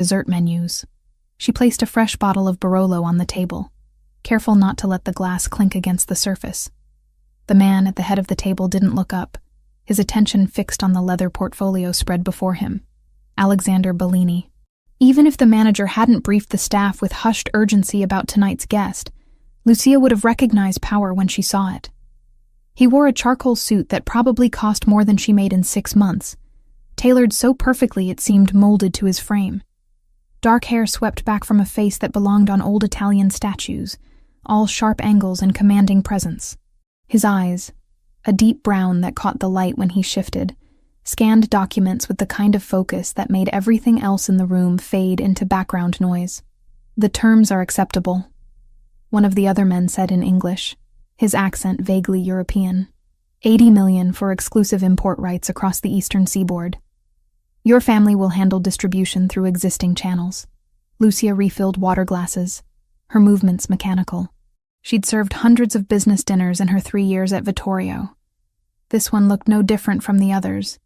dessert menus. She placed a fresh bottle of Barolo on the table, careful not to let the glass clink against the surface. The man at the head of the table didn't look up, his attention fixed on the leather portfolio spread before him. Alexander Bellini. Even if the manager hadn't briefed the staff with hushed urgency about tonight's guest, Lucia would have recognized power when she saw it. He wore a charcoal suit that probably cost more than she made in 6 months, tailored so perfectly it seemed molded to his frame. Dark hair swept back from a face that belonged on old Italian statues, all sharp angles and commanding presence. His eyes, a deep brown that caught the light when he shifted, scanned documents with the kind of focus that made everything else in the room fade into background noise. "The terms are acceptable," one of the other men said in English, his accent vaguely European. 80 million for exclusive import rights across the eastern seaboard. Your family will handle distribution through existing channels. Lucia refilled water glasses, her movements mechanical. She'd served hundreds of business dinners in her 3 years at Vittorio. This one looked no different from the others,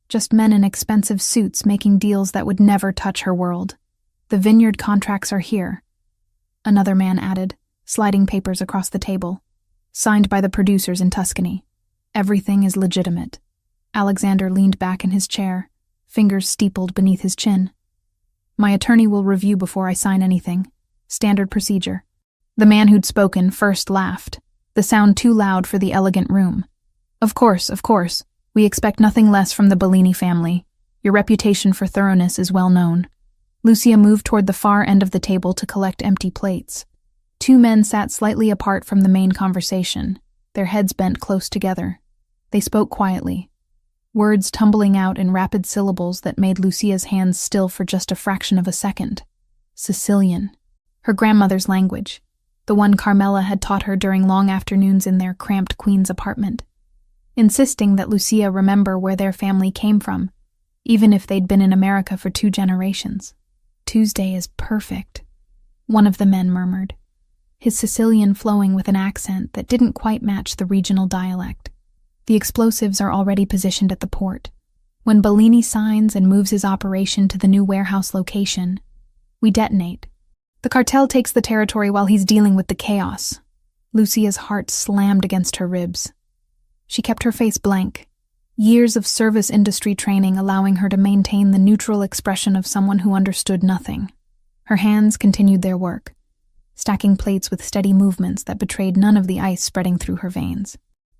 just men in expensive suits making deals that would never touch her world. "The vineyard contracts are here," another man added, sliding papers across the table. "Signed by the producers in Tuscany. Everything is legitimate." Alexander leaned back in his chair, fingers steepled beneath his chin. "My attorney will review before I sign anything. Standard procedure." The man who'd spoken first laughed, the sound too loud for the elegant room. Of course. We expect nothing less from the Bellini family. Your reputation for thoroughness is well known." Lucia moved toward the far end of the table to collect empty plates. 2 men sat slightly apart from the main conversation, their heads bent close together. They spoke quietly, words tumbling out in rapid syllables that made Lucia's hands still for just a fraction of a second. Sicilian, her grandmother's language, the one Carmela had taught her during long afternoons in their cramped Queen's apartment, insisting that Lucia remember where their family came from, even if they'd been in America for 2 generations. "Tuesday is perfect," one of the men murmured, his Sicilian flowing with an accent that didn't quite match the regional dialect. "The explosives are already positioned at the port. When Bellini signs and moves his operation to the new warehouse location, we detonate. The cartel takes the territory while he's dealing with the chaos." Lucia's heart slammed against her ribs. She kept her face blank, years of service industry training allowing her to maintain the neutral expression of someone who understood nothing. Her hands continued their work, stacking plates with steady movements that betrayed none of the ice spreading through her veins.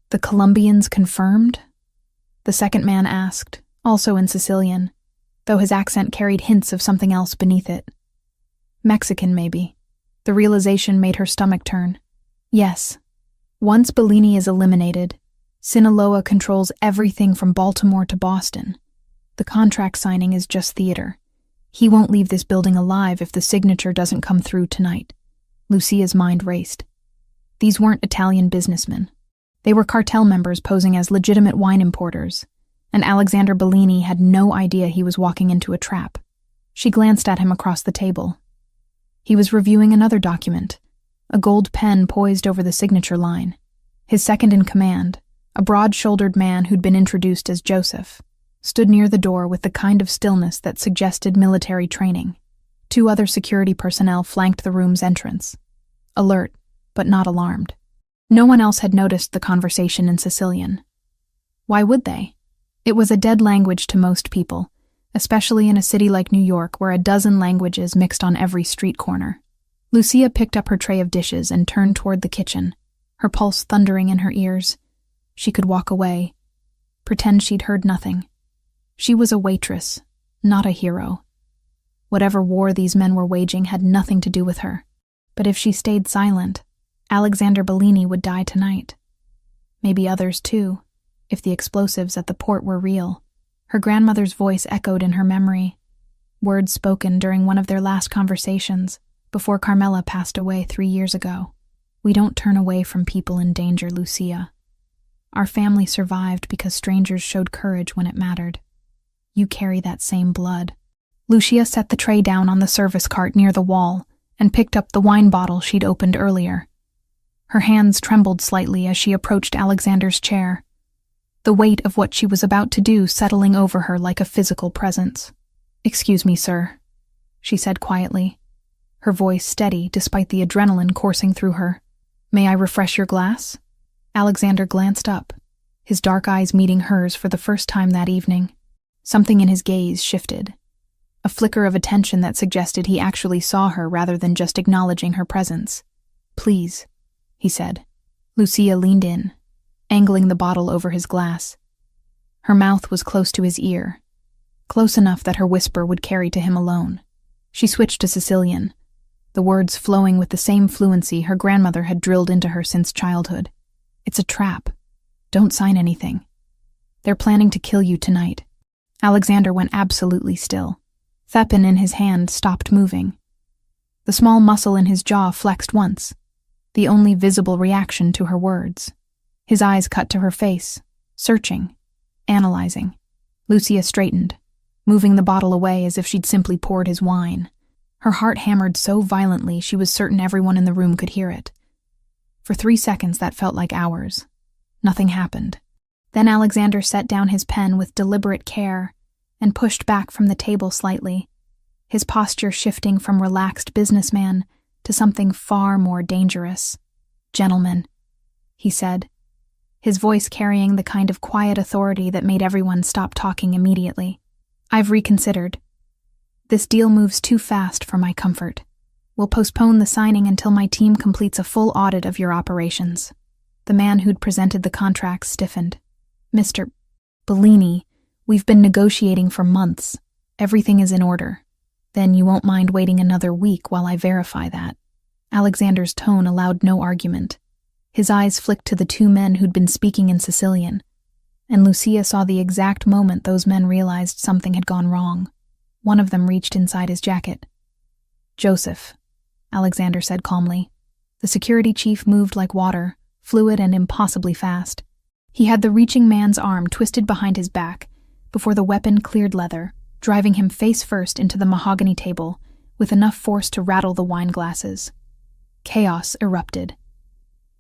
"The Colombians confirmed?" the second man asked, also in Sicilian, though his accent carried hints of something else beneath it. "Mexican, maybe." The realization made her stomach turn. "Yes. Once Bellini is eliminated, Sinaloa controls everything from Baltimore to Boston. The contract signing is just theater. He won't leave this building alive if the signature doesn't come through tonight." Lucia's mind raced. These weren't Italian businessmen. They were cartel members posing as legitimate wine importers, and Alexander Bellini had no idea he was walking into a trap. She glanced at him across the table. He was reviewing another document, a gold pen poised over the signature line. His second in command, a broad-shouldered man who'd been introduced as Joseph, stood near the door with the kind of stillness that suggested military training. 2 other security personnel flanked the room's entrance, alert but not alarmed. No one else had noticed the conversation in Sicilian. Why would they? It was a dead language to most people, especially in a city like New York where a dozen languages mixed on every street corner. Lucia picked up her tray of dishes and turned toward the kitchen, her pulse thundering in her ears. She could walk away, pretend she'd heard nothing. She was a waitress, not a hero. Whatever war these men were waging had nothing to do with her. But if she stayed silent, Alexander Bellini would die tonight. Maybe others too, if the explosives at the port were real. Her grandmother's voice echoed in her memory, words spoken during one of their last conversations before Carmela passed away 3 years ago. "We don't turn away from people in danger, Lucia. Our family survived because strangers showed courage when it mattered. You carry that same blood." Lucia set the tray down on the service cart near the wall and picked up the wine bottle she'd opened earlier. Her hands trembled slightly as she approached Alexander's chair, the weight of what she was about to do settling over her like a physical presence. "Excuse me, sir." she said quietly, her voice steady despite the adrenaline coursing through her. "May I refresh your glass?" Alexander glanced up, his dark eyes meeting hers for the first time that evening. Something in his gaze shifted, a flicker of attention that suggested he actually saw her rather than just acknowledging her presence. "Please," he said. Lucia leaned in, angling the bottle over his glass. Her mouth was close to his ear, close enough that her whisper would carry to him alone. She switched to Sicilian, the words flowing with the same fluency her grandmother had drilled into her since childhood. "It's a trap. Don't sign anything. They're planning to kill you tonight." Alexander went absolutely still. Thepin in his hand stopped moving. The small muscle in his jaw flexed once, the only visible reaction to her words. His eyes cut to her face, searching, analyzing. Lucia straightened, moving the bottle away as if she'd simply poured his wine. Her heart hammered so violently she was certain everyone in the room could hear it. For 3 seconds that felt like hours. Nothing happened. Then Alexander set down his pen with deliberate care and pushed back from the table slightly, his posture shifting from relaxed businessman to something far more dangerous. "Gentlemen," he said, his voice carrying the kind of quiet authority that made everyone stop talking immediately. "I've reconsidered. This deal moves too fast for my comfort. We'll postpone the signing until my team completes a full audit of your operations." The man who'd presented the contract stiffened. "Mr. Bellini, we've been negotiating for months. Everything is in order. Then you won't mind waiting another week while I verify that." Alexander's tone allowed no argument. His eyes flicked to the 2 men who'd been speaking in Sicilian, and Lucia saw the exact moment those men realized something had gone wrong. One of them reached inside his jacket. "Joseph," Alexander said calmly. The security chief moved like water, fluid and impossibly fast. He had the reaching man's arm twisted behind his back before the weapon cleared leather, driving him face first into the mahogany table with enough force to rattle the wine glasses. Chaos erupted.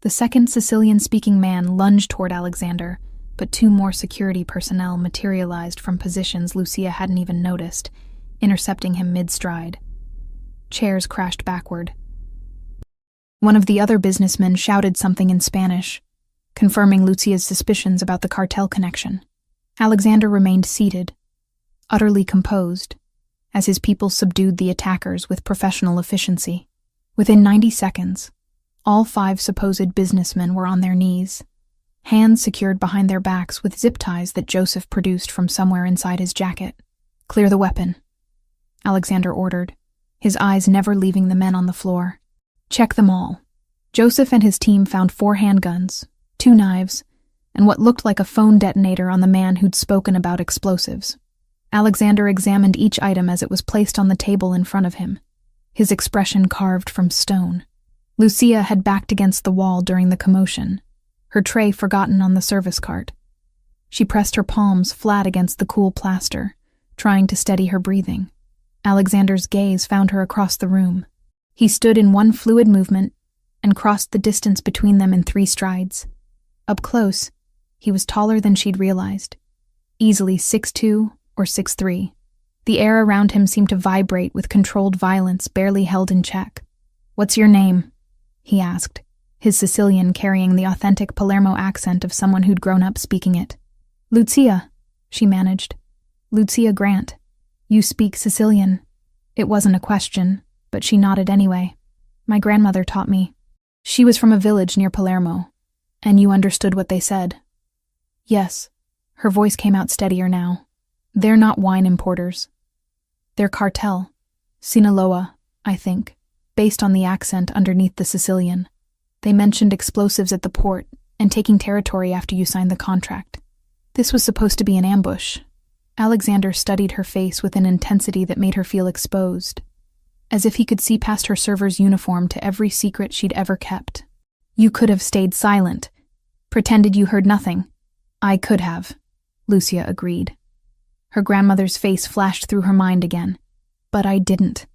The second Sicilian-speaking man lunged toward Alexander, but 2 more security personnel materialized from positions Lucia hadn't even noticed, intercepting him mid-stride. Chairs crashed backward. One of the other businessmen shouted something in Spanish, confirming Lucia's suspicions about the cartel connection. Alexander remained seated, utterly composed, as his people subdued the attackers with professional efficiency. Within 90 seconds, all 5 supposed businessmen were on their knees, hands secured behind their backs with zip ties that Joseph produced from somewhere inside his jacket. "Clear the weapon," Alexander ordered, his eyes never leaving the men on the floor. "Check them all." Joseph and his team found 4 handguns, 2 knives, and what looked like a phone detonator on the man who'd spoken about explosives. Alexander examined each item as it was placed on the table in front of him, his expression carved from stone. Lucia had backed against the wall during the commotion, her tray forgotten on the service cart. She pressed her palms flat against the cool plaster, trying to steady her breathing. Alexander's gaze found her across the room. He stood in one fluid movement and crossed the distance between them in 3 strides. Up close, he was taller than she'd realized, easily 6'2" or 6'3". The air around him seemed to vibrate with controlled violence barely held in check. "What's your name?" he asked, his Sicilian carrying the authentic Palermo accent of someone who'd grown up speaking it. "Lucia," she managed. "Lucia Grant. You speak Sicilian." It wasn't a question, but she nodded anyway. "My grandmother taught me. She was from a village near Palermo. And you understood what they said?" "Yes." Her voice came out steadier now. "They're not wine importers. They're cartel. Sinaloa, I think, based on the accent underneath the Sicilian. They mentioned explosives at the port and taking territory after you signed the contract. This was supposed to be an ambush." Alexander studied her face with an intensity that made her feel exposed, as if he could see past her server's uniform to every secret she'd ever kept. "You could have stayed silent, pretended you heard nothing." "I could have," Lucia agreed. Her grandmother's face flashed through her mind again. "But I didn't."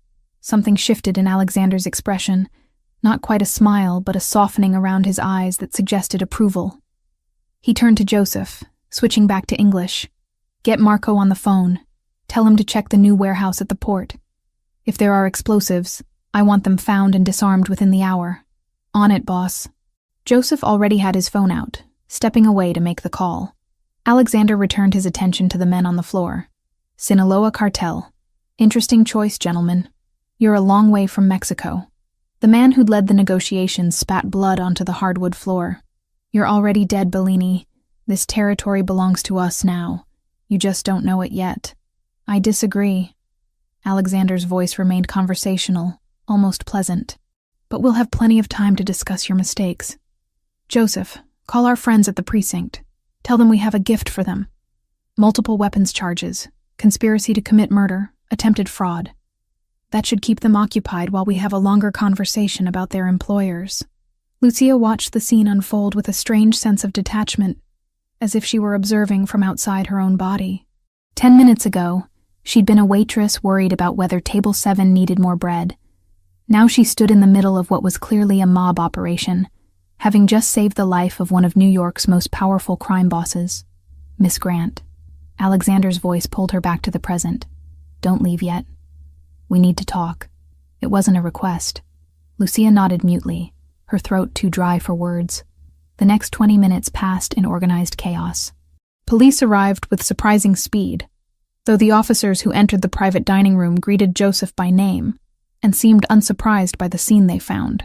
Something shifted in Alexander's expression, not quite a smile, but a softening around his eyes that suggested approval. He turned to Joseph, switching back to English. "Get Marco on the phone. Tell him to check the new warehouse at the port. If there are explosives, I want them found and disarmed within the hour. On it, boss. Joseph already had his phone out, stepping away to make the call. Alexander returned his attention to the men on the floor. Sinaloa cartel. Interesting choice, gentlemen. You're a long way from Mexico. The man who'd led the negotiations spat blood onto the hardwood floor. You're already dead, Bellini. This territory belongs to us now. You just don't know it yet. I disagree. Alexander's voice remained conversational, almost pleasant. But we'll have plenty of time to discuss your mistakes. Joseph, call our friends at the precinct. Tell them we have a gift for them. Multiple weapons charges, conspiracy to commit murder, attempted fraud. That should keep them occupied while we have a longer conversation about their employers. Lucia watched the scene unfold with a strange sense of detachment, as if she were observing from outside her own body. 10 minutes ago, she'd been a waitress worried about whether Table 7 needed more bread. Now she stood in the middle of what was clearly a mob operation, having just saved the life of one of New York's most powerful crime bosses, Miss Grant. Alexander's voice pulled her back to the present. Don't leave yet. We need to talk. It wasn't a request. Lucia nodded mutely, her throat too dry for words. The next 20 minutes passed in organized chaos. Police arrived with surprising speed, though the officers who entered the private dining room greeted Joseph by name and seemed unsurprised by the scene they found.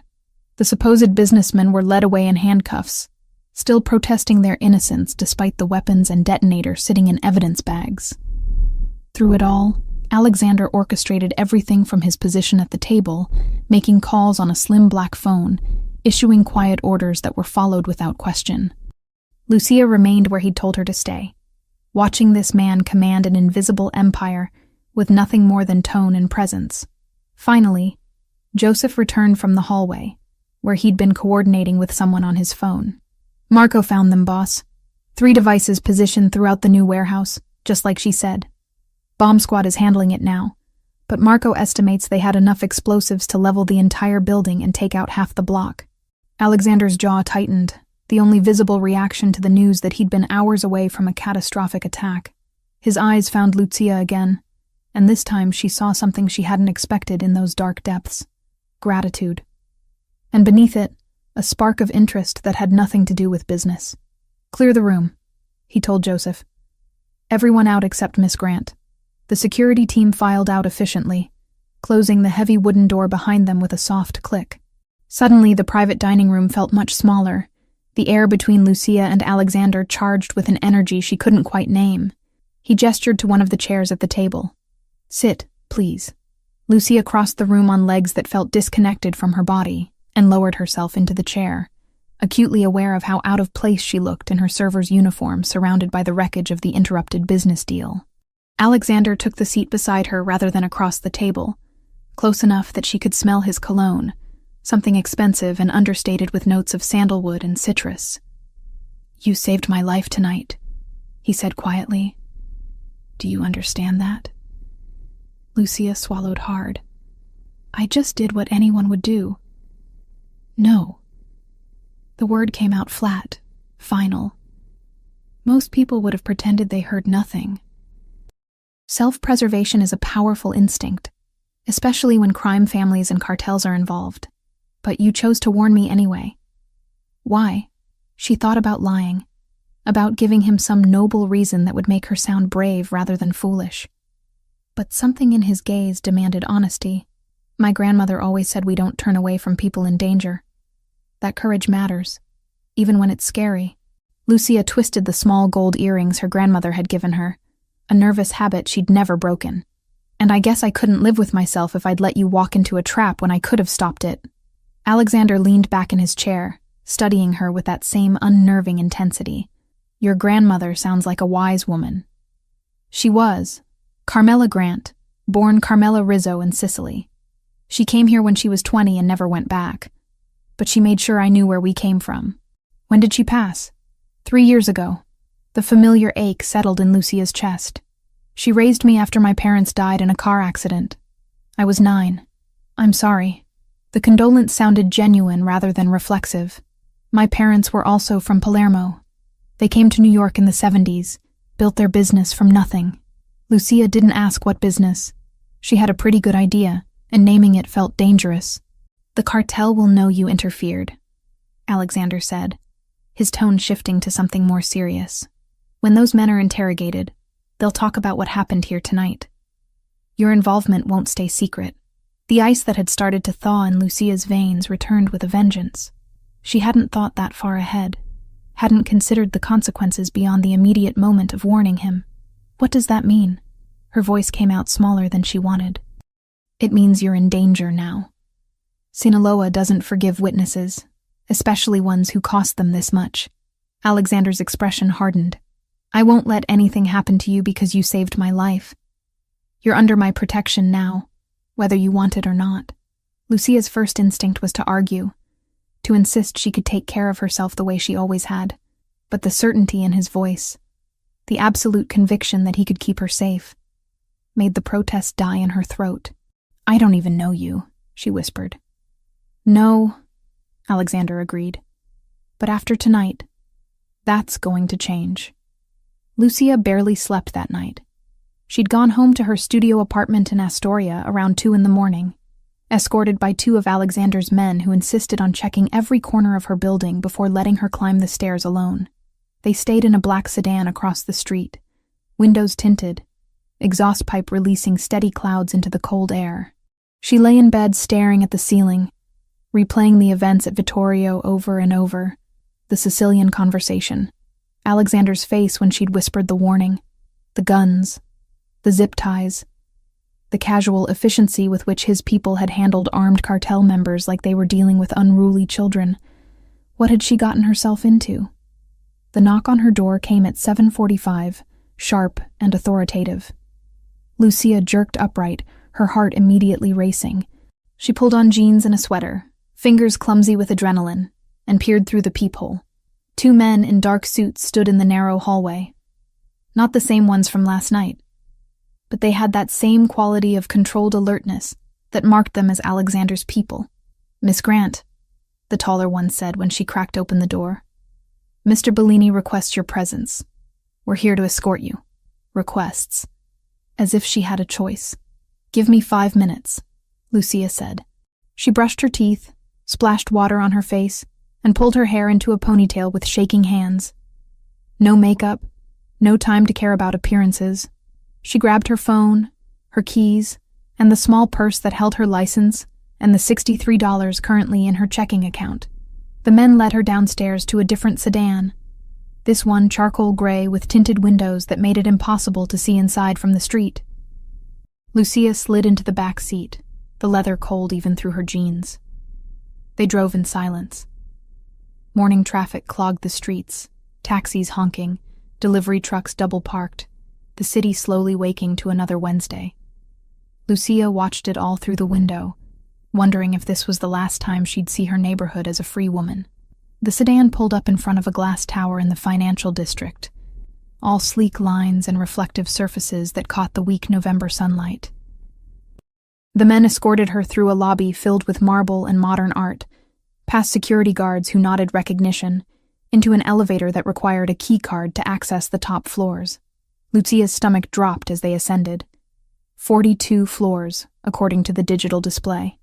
The supposed businessmen were led away in handcuffs, still protesting their innocence despite the weapons and detonator sitting in evidence bags. Through it all, Alexander orchestrated everything from his position at the table, making calls on a slim black phone, issuing quiet orders that were followed without question. Lucia remained where he'd told her to stay, watching this man command an invisible empire with nothing more than tone and presence. Finally, Joseph returned from the hallway, where he'd been coordinating with someone on his phone. Marco found them, boss. 3 devices positioned throughout the new warehouse, just like she said. Bomb squad is handling it now, but Marco estimates they had enough explosives to level the entire building and take out half the block. Alexander's jaw tightened, the only visible reaction to the news that he'd been hours away from a catastrophic attack. His eyes found Lucia again, and this time she saw something she hadn't expected in those dark depths. Gratitude. And beneath it, a spark of interest that had nothing to do with business. Clear the room, he told Joseph. Everyone out except Miss Grant. The security team filed out efficiently, closing the heavy wooden door behind them with a soft click. Suddenly, the private dining room felt much smaller, the air between Lucia and Alexander charged with an energy she couldn't quite name. He gestured to one of the chairs at the table. Sit, please. Lucia crossed the room on legs that felt disconnected from her body and lowered herself into the chair, acutely aware of how out of place she looked in her server's uniform surrounded by the wreckage of the interrupted business deal. Alexander took the seat beside her rather than across the table, close enough that she could smell his cologne, something expensive and understated with notes of sandalwood and citrus. You saved my life tonight, he said quietly. Do you understand that? Lucia swallowed hard. I just did what anyone would do. No. The word came out flat, final. Most people would have pretended they heard nothing. Self-preservation is a powerful instinct, especially when crime families and cartels are involved. But you chose to warn me anyway. Why? She thought about lying, about giving him some noble reason that would make her sound brave rather than foolish. But something in his gaze demanded honesty. My grandmother always said we don't turn away from people in danger. That courage matters, even when it's scary. Lucia twisted the small gold earrings her grandmother had given her, a nervous habit she'd never broken. And I guess I couldn't live with myself if I'd let you walk into a trap when I could have stopped it. Alexander leaned back in his chair, studying her with that same unnerving intensity. Your grandmother sounds like a wise woman. She was. Carmela Grant, born Carmela Rizzo in Sicily. She came here when she was 20 and never went back. But she made sure I knew where we came from. When did she pass? 3 years ago. The familiar ache settled in Lucia's chest. She raised me after my parents died in a car accident. I was 9. I'm sorry. The condolence sounded genuine rather than reflexive. My parents were also from Palermo. They came to New York in the 70s, built their business from nothing. Lucia didn't ask what business. She had a pretty good idea. and naming it felt dangerous. "The cartel will know you interfered," Alexander said, his tone shifting to something more serious. "When those men are interrogated, they'll talk about what happened here tonight. Your involvement won't stay secret." The ice that had started to thaw in Lucia's veins returned with a vengeance. She hadn't thought that far ahead, hadn't considered the consequences beyond the immediate moment of warning him. "What does that mean?" Her voice came out smaller than she wanted. "It means you're in danger now. Sinaloa doesn't forgive witnesses, especially ones who cost them this much." Alexander's expression hardened. "I won't let anything happen to you because you saved my life. You're under my protection now, whether you want it or not." Lucia's first instinct was to argue, to insist she could take care of herself the way she always had, but the certainty in his voice, the absolute conviction that he could keep her safe, made the protest die in her throat. "I don't even know you," she whispered. "No," Alexander agreed. "But after tonight, that's going to change." Lucia barely slept that night. She'd gone home to her studio apartment in Astoria around 2 a.m, escorted by 2 of Alexander's men who insisted on checking every corner of her building before letting her climb the stairs alone. They stayed in a black sedan across the street, windows tinted, exhaust pipe releasing steady clouds into the cold air. She lay in bed staring at the ceiling, replaying the events at Vittorio over and over, the Sicilian conversation, Alexander's face when she'd whispered the warning, the guns, the zip ties, the casual efficiency with which his people had handled armed cartel members like they were dealing with unruly children. What had she gotten herself into? The knock on her door came at 7:45, sharp and authoritative. Lucia jerked upright, her heart immediately racing. She pulled on jeans and a sweater, fingers clumsy with adrenaline, and peered through the peephole. 2 men in dark suits stood in the narrow hallway. Not the same ones from last night, but they had that same quality of controlled alertness that marked them as Alexander's people. "Miss Grant," the taller one said when she cracked open the door. "Mr. Bellini requests your presence. We're here to escort you." Requests. As if she had a choice. "Give me 5 minutes," Lucia said. She brushed her teeth, splashed water on her face, and pulled her hair into a ponytail with shaking hands. No makeup, no time to care about appearances. She grabbed her phone, her keys, and the small purse that held her license and the $63 currently in her checking account. The men led her downstairs to a different sedan, this one charcoal gray with tinted windows that made it impossible to see inside from the street. Lucia slid into the back seat, the leather cold even through her jeans. They drove in silence. Morning traffic clogged the streets, taxis honking, delivery trucks double-parked, the city slowly waking to another Wednesday. Lucia watched it all through the window, wondering if this was the last time she'd see her neighborhood as a free woman. The sedan pulled up in front of a glass tower in the financial district, all sleek lines and reflective surfaces that caught the weak November sunlight. The men escorted her through a lobby filled with marble and modern art, past security guards who nodded recognition, into an elevator that required a key card to access the top floors. Lucia's stomach dropped as they ascended. 42 floors, according to the digital display.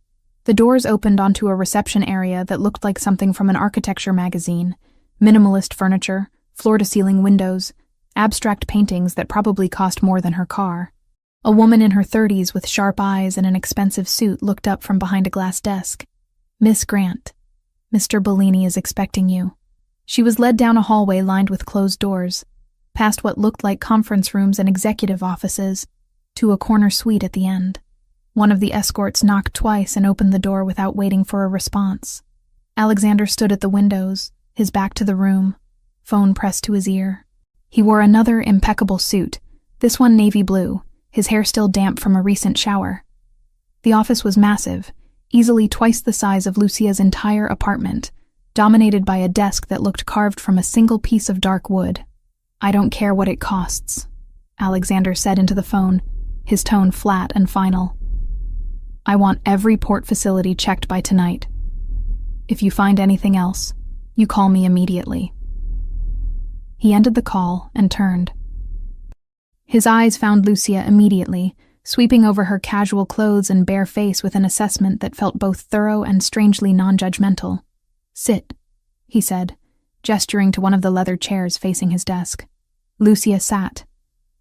The doors opened onto a reception area that looked like something from an architecture magazine, minimalist furniture, floor-to-ceiling windows, abstract paintings that probably cost more than her car. A woman in her 30s with sharp eyes and an expensive suit looked up from behind a glass desk. "Miss Grant, Mr. Bellini is expecting you." She was led down a hallway lined with closed doors, past what looked like conference rooms and executive offices, to a corner suite at the end. One of the escorts knocked twice and opened the door without waiting for a response. Alexander stood at the windows, his back to the room, phone pressed to his ear. He wore another impeccable suit, this one navy blue, his hair still damp from a recent shower. The office was massive, easily twice the size of Lucia's entire apartment, dominated by a desk that looked carved from a single piece of dark wood. "I don't care what it costs," Alexander said into the phone, his tone flat and final. "I want every port facility checked by tonight. If you find anything else, you call me immediately." He ended the call and turned. His eyes found Lucia immediately, sweeping over her casual clothes and bare face with an assessment that felt both thorough and strangely non-judgmental. "Sit," he said, gesturing to one of the leather chairs facing his desk. Lucia sat.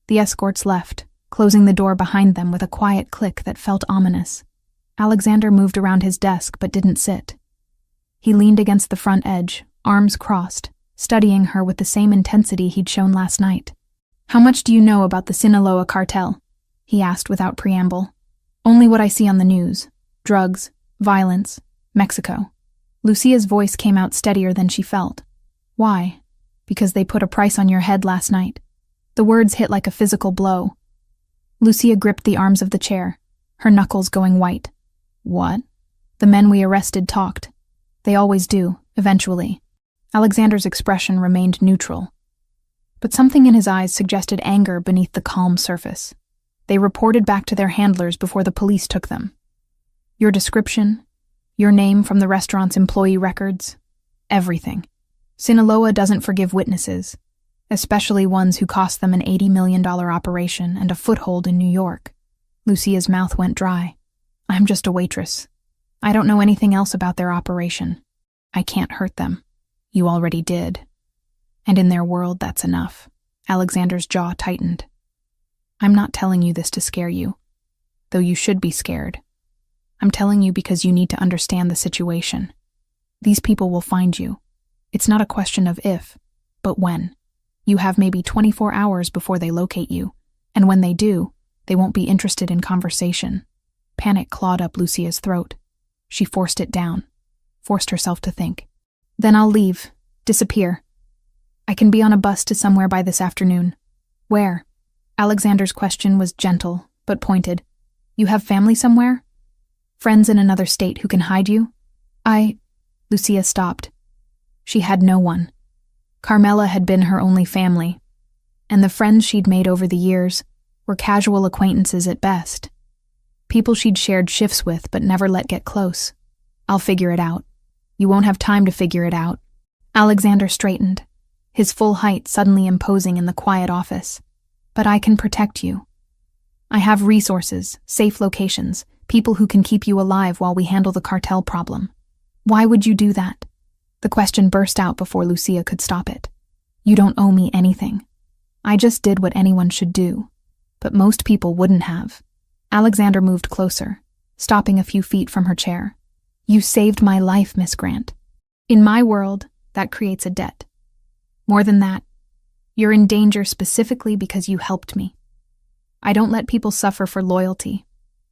The escorts left, closing the door behind them with a quiet click that felt ominous. Alexander moved around his desk but didn't sit. He leaned against the front edge, arms crossed, studying her with the same intensity he'd shown last night. "How much do you know about the Sinaloa cartel?" he asked without preamble. "Only what I see on the news. Drugs, violence, Mexico." Lucia's voice came out steadier than she felt. "Why? Because they put a price on your head last night." The words hit like a physical blow. Lucia gripped the arms of the chair, her knuckles going white. "What?" "The men we arrested talked. They always do, eventually." Alexander's expression remained neutral, but something in his eyes suggested anger beneath the calm surface. "They reported back to their handlers before the police took them. Your description, your name from the restaurant's employee records, everything. Sinaloa doesn't forgive witnesses, especially ones who cost them an $80 million operation and a foothold in New York." Lucia's mouth went dry. "I'm just a waitress. I don't know anything else about their operation. I can't hurt them. You already did. And in their world, that's enough." Alexander's jaw tightened. "I'm not telling you this to scare you, though you should be scared. I'm telling you because you need to understand the situation. These people will find you. It's not a question of if, but when. You have maybe 24 hours before they locate you, and when they do, they won't be interested in conversation." Panic clawed up Lucia's throat. She forced it down, forced herself to think. "Then I'll leave, disappear. I can be on a bus to somewhere by this afternoon." "Where?" Alexander's question was gentle, but pointed. "You have family somewhere? Friends in another state who can hide you?" Lucia stopped. She had no one. Carmela had been her only family, and the friends she'd made over the years were casual acquaintances at best. People she'd shared shifts with but never let get close. "I'll figure it out." "You won't have time to figure it out." Alexander straightened, his full height suddenly imposing in the quiet office. "But I can protect you. I have resources, safe locations, people who can keep you alive while we handle the cartel problem." "Why would you do that?" The question burst out before Lucia could stop it. "You don't owe me anything. I just did what anyone should do. But most people wouldn't have." Alexander moved closer, stopping a few feet from her chair. "You saved my life, Miss Grant. In my world, that creates a debt. More than that, you're in danger specifically because you helped me. I don't let people suffer for loyalty,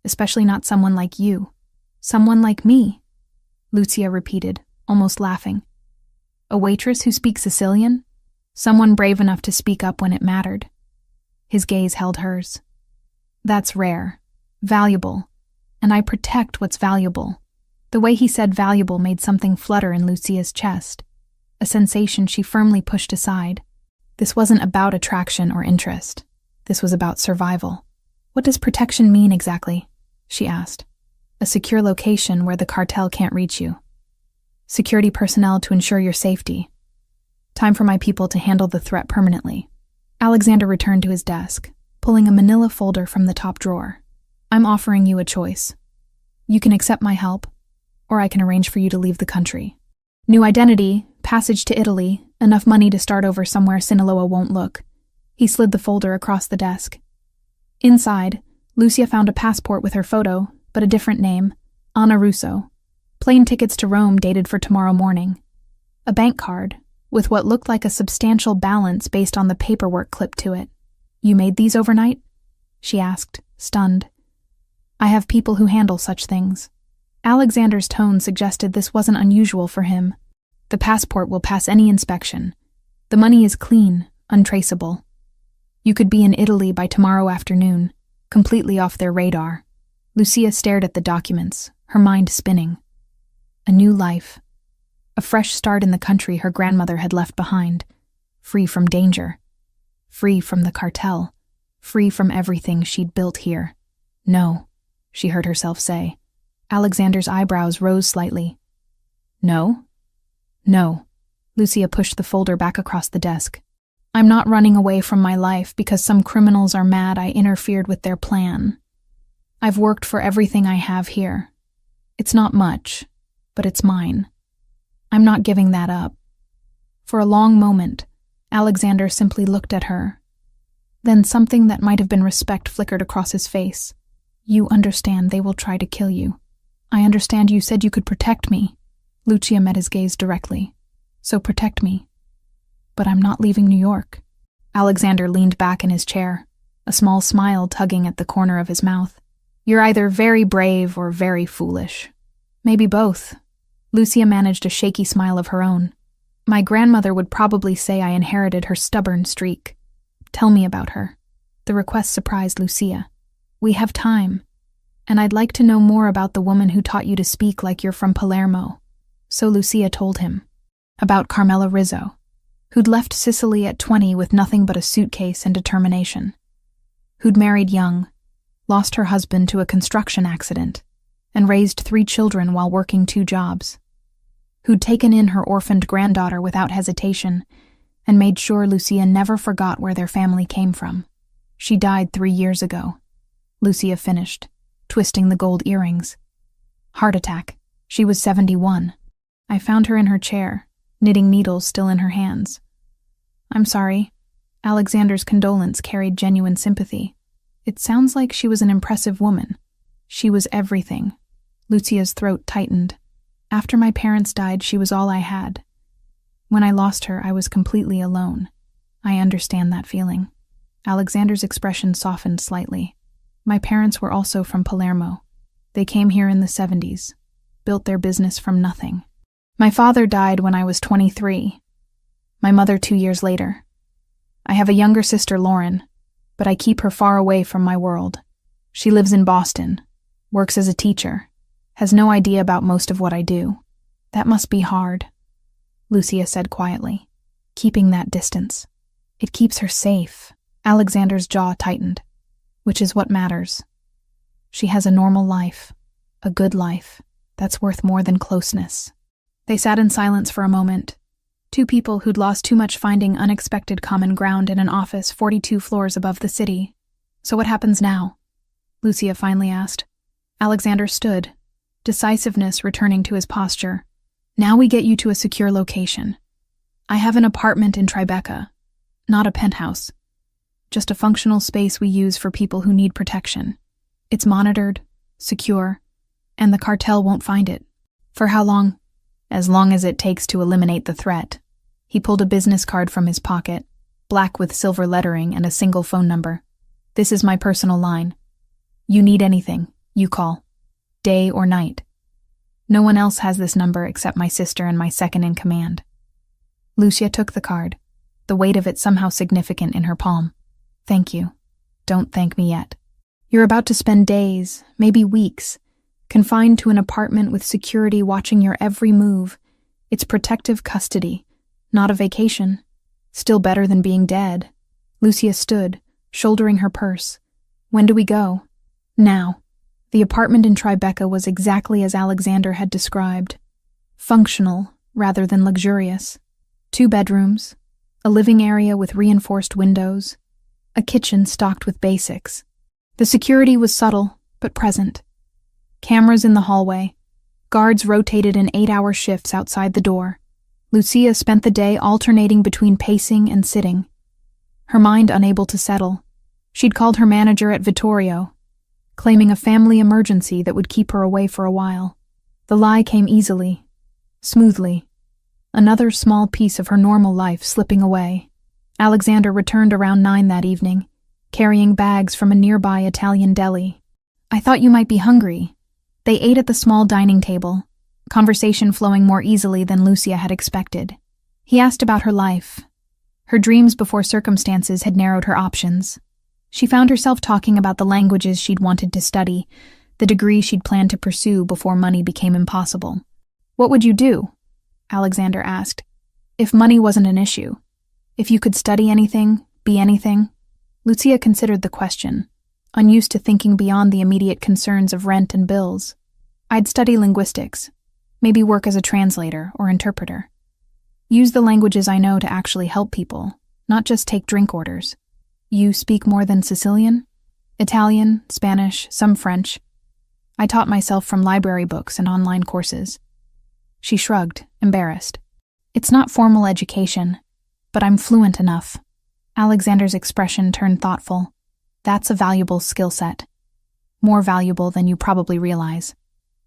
especially not someone like you. Someone like me," Lucia repeated, almost laughing. "A waitress who speaks Sicilian? Someone brave enough to speak up when it mattered." His gaze held hers. "That's rare, valuable, and I protect what's valuable." The way he said valuable made something flutter in Lucia's chest, a sensation she firmly pushed aside. This wasn't about attraction or interest. This was about survival. "What does protection mean exactly?" she asked. "A secure location where the cartel can't reach you. Security personnel to ensure your safety. Time for my people to handle the threat permanently." Alexander returned to his desk, pulling a manila folder from the top drawer. "I'm offering you a choice. You can accept my help, or I can arrange for you to leave the country. New identity, passage to Italy, enough money to start over somewhere Sinaloa won't look." He slid the folder across the desk. Inside, Lucia found a passport with her photo, but a different name, Anna Russo. Plane tickets to Rome dated for tomorrow morning. A bank card, with what looked like a substantial balance based on the paperwork clipped to it. "You made these overnight?" she asked, stunned. "I have people who handle such things." Alexander's tone suggested this wasn't unusual for him. "The passport will pass any inspection. The money is clean, untraceable. You could be in Italy by tomorrow afternoon, completely off their radar." Lucia stared at the documents, her mind spinning. A new life. A fresh start in the country her grandmother had left behind. Free from danger. Free from the cartel. Free from everything she'd built here. "No," she heard herself say. Alexander's eyebrows rose slightly. "No?" "No." Lucia pushed the folder back across the desk. "I'm not running away from my life because some criminals are mad I interfered with their plan. I've worked for everything I have here. It's not much, but it's mine. I'm not giving that up." For a long moment, Alexander simply looked at her. Then something that might have been respect flickered across his face. "You understand they will try to kill you. I understand you said you could protect me." Lucia met his gaze directly. "So protect me. But I'm not leaving New York." Alexander leaned back in his chair, a small smile tugging at the corner of his mouth. "You're either very brave or very foolish. Maybe both." Lucia managed a shaky smile of her own. "My grandmother would probably say I inherited her stubborn streak. Tell me about her." The request surprised Lucia. "We have time, and I'd like to know more about the woman who taught you to speak like you're from Palermo." So Lucia told him about Carmela Rizzo, who'd left Sicily at 20 with nothing but a suitcase and determination, who'd married young, lost her husband to a construction accident, and raised 3 children while working 2 jobs, who'd taken in her orphaned granddaughter without hesitation and made sure Lucia never forgot where their family came from. "She died 3 years ago," Lucia finished, twisting the gold earrings. "Heart attack. She was 71. I found her in her chair, knitting needles still in her hands." "I'm sorry." Alexander's condolence carried genuine sympathy. "It sounds like she was an impressive woman." "She was everything." Lucia's throat tightened. "After my parents died, she was all I had. When I lost her, I was completely alone. I understand that feeling." Alexander's expression softened slightly. "My parents were also from Palermo. They came here in the 70s, built their business from nothing. My father died when I was 23. My mother 2 years later. I have a younger sister, Lauren, but I keep her far away from my world. She lives in Boston, works as a teacher, has no idea about most of what I do. That must be hard," Lucia said quietly. "Keeping that distance. It keeps her safe." Alexander's jaw tightened. "Which is what matters. She has a normal life, a good life, that's worth more than closeness." They sat in silence for a moment. 2 people who'd lost too much finding unexpected common ground in an office 42 floors above the city. "So what happens now?" Lucia finally asked. Alexander stood, decisiveness returning to his posture. "Now we get you to a secure location. I have an apartment in Tribeca, not a penthouse. Just a functional space we use for people who need protection. It's monitored, secure, and the cartel won't find it." "For how long?" "As long as it takes to eliminate the threat." He pulled a business card from his pocket, black with silver lettering and a single phone number. "This is my personal line. You need anything, you call. Day or night. No one else has this number except my sister and my second-in-command." Lucia took the card, the weight of it somehow significant in her palm. "Thank you. Don't thank me yet. You're about to spend days, maybe weeks, confined to an apartment with security watching your every move. It's protective custody, not a vacation. Still better than being dead." Lucia stood, shouldering her purse. "When do we go?" "Now." The apartment in Tribeca was exactly as Alexander had described. Functional, rather than luxurious. 2 bedrooms, a living area with reinforced windows, a kitchen stocked with basics. The security was subtle, but present. Cameras in the hallway. Guards rotated in 8-hour shifts outside the door. Lucia spent the day alternating between pacing and sitting, her mind unable to settle. She'd called her manager at Vittorio, claiming a family emergency that would keep her away for a while. The lie came easily, smoothly. Another small piece of her normal life slipping away. Alexander returned around 9 that evening, carrying bags from a nearby Italian deli. "I thought you might be hungry." They ate at the small dining table, conversation flowing more easily than Lucia had expected. He asked about her life. Her dreams before circumstances had narrowed her options. She found herself talking about the languages she'd wanted to study, the degree she'd planned to pursue before money became impossible. "What would you do?" Alexander asked. "If money wasn't an issue. If you could study anything, be anything?" Lucia considered the question, unused to thinking beyond the immediate concerns of rent and bills. "I'd study linguistics, maybe work as a translator or interpreter. Use the languages I know to actually help people, not just take drink orders." "You speak more than Sicilian?" Italian, Spanish, some French. I taught myself from library books and online courses. She shrugged, embarrassed. It's not formal education, but I'm fluent enough. Alexander's expression turned thoughtful. That's a valuable skill set. More valuable than you probably realize.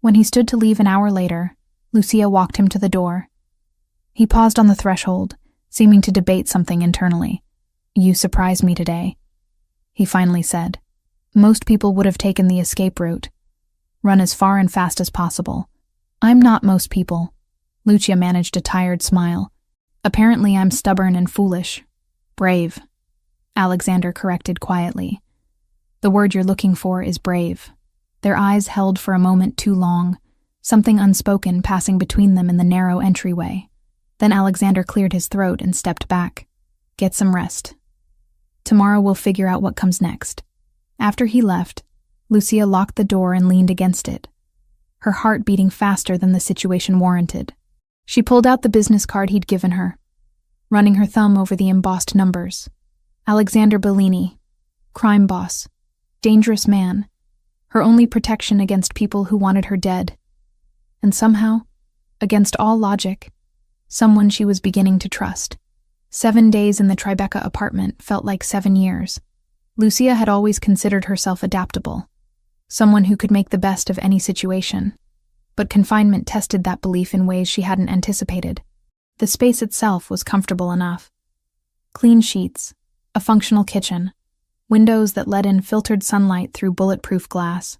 When he stood to leave an hour later, Lucia walked him to the door. He paused on the threshold, seeming to debate something internally. You surprised me today, he finally said. Most people would have taken the escape route. Run as far and fast as possible. I'm not most people. Lucia managed a tired smile. Apparently I'm stubborn and foolish. Brave, Alexander corrected quietly. The word you're looking for is brave. Their eyes held for a moment too long, something unspoken passing between them in the narrow entryway. Then Alexander cleared his throat and stepped back. Get some rest. Tomorrow we'll figure out what comes next. After he left, Lucia locked the door and leaned against it, her heart beating faster than the situation warranted. She pulled out the business card he'd given her, running her thumb over the embossed numbers. Alexander Bellini, crime boss, dangerous man, her only protection against people who wanted her dead. And somehow, against all logic, someone she was beginning to trust. 7 days in the Tribeca apartment felt like 7 years. Lucia had always considered herself adaptable, someone who could make the best of any situation. But confinement tested that belief in ways she hadn't anticipated. The space itself was comfortable enough. Clean sheets, a functional kitchen, windows that let in filtered sunlight through bulletproof glass.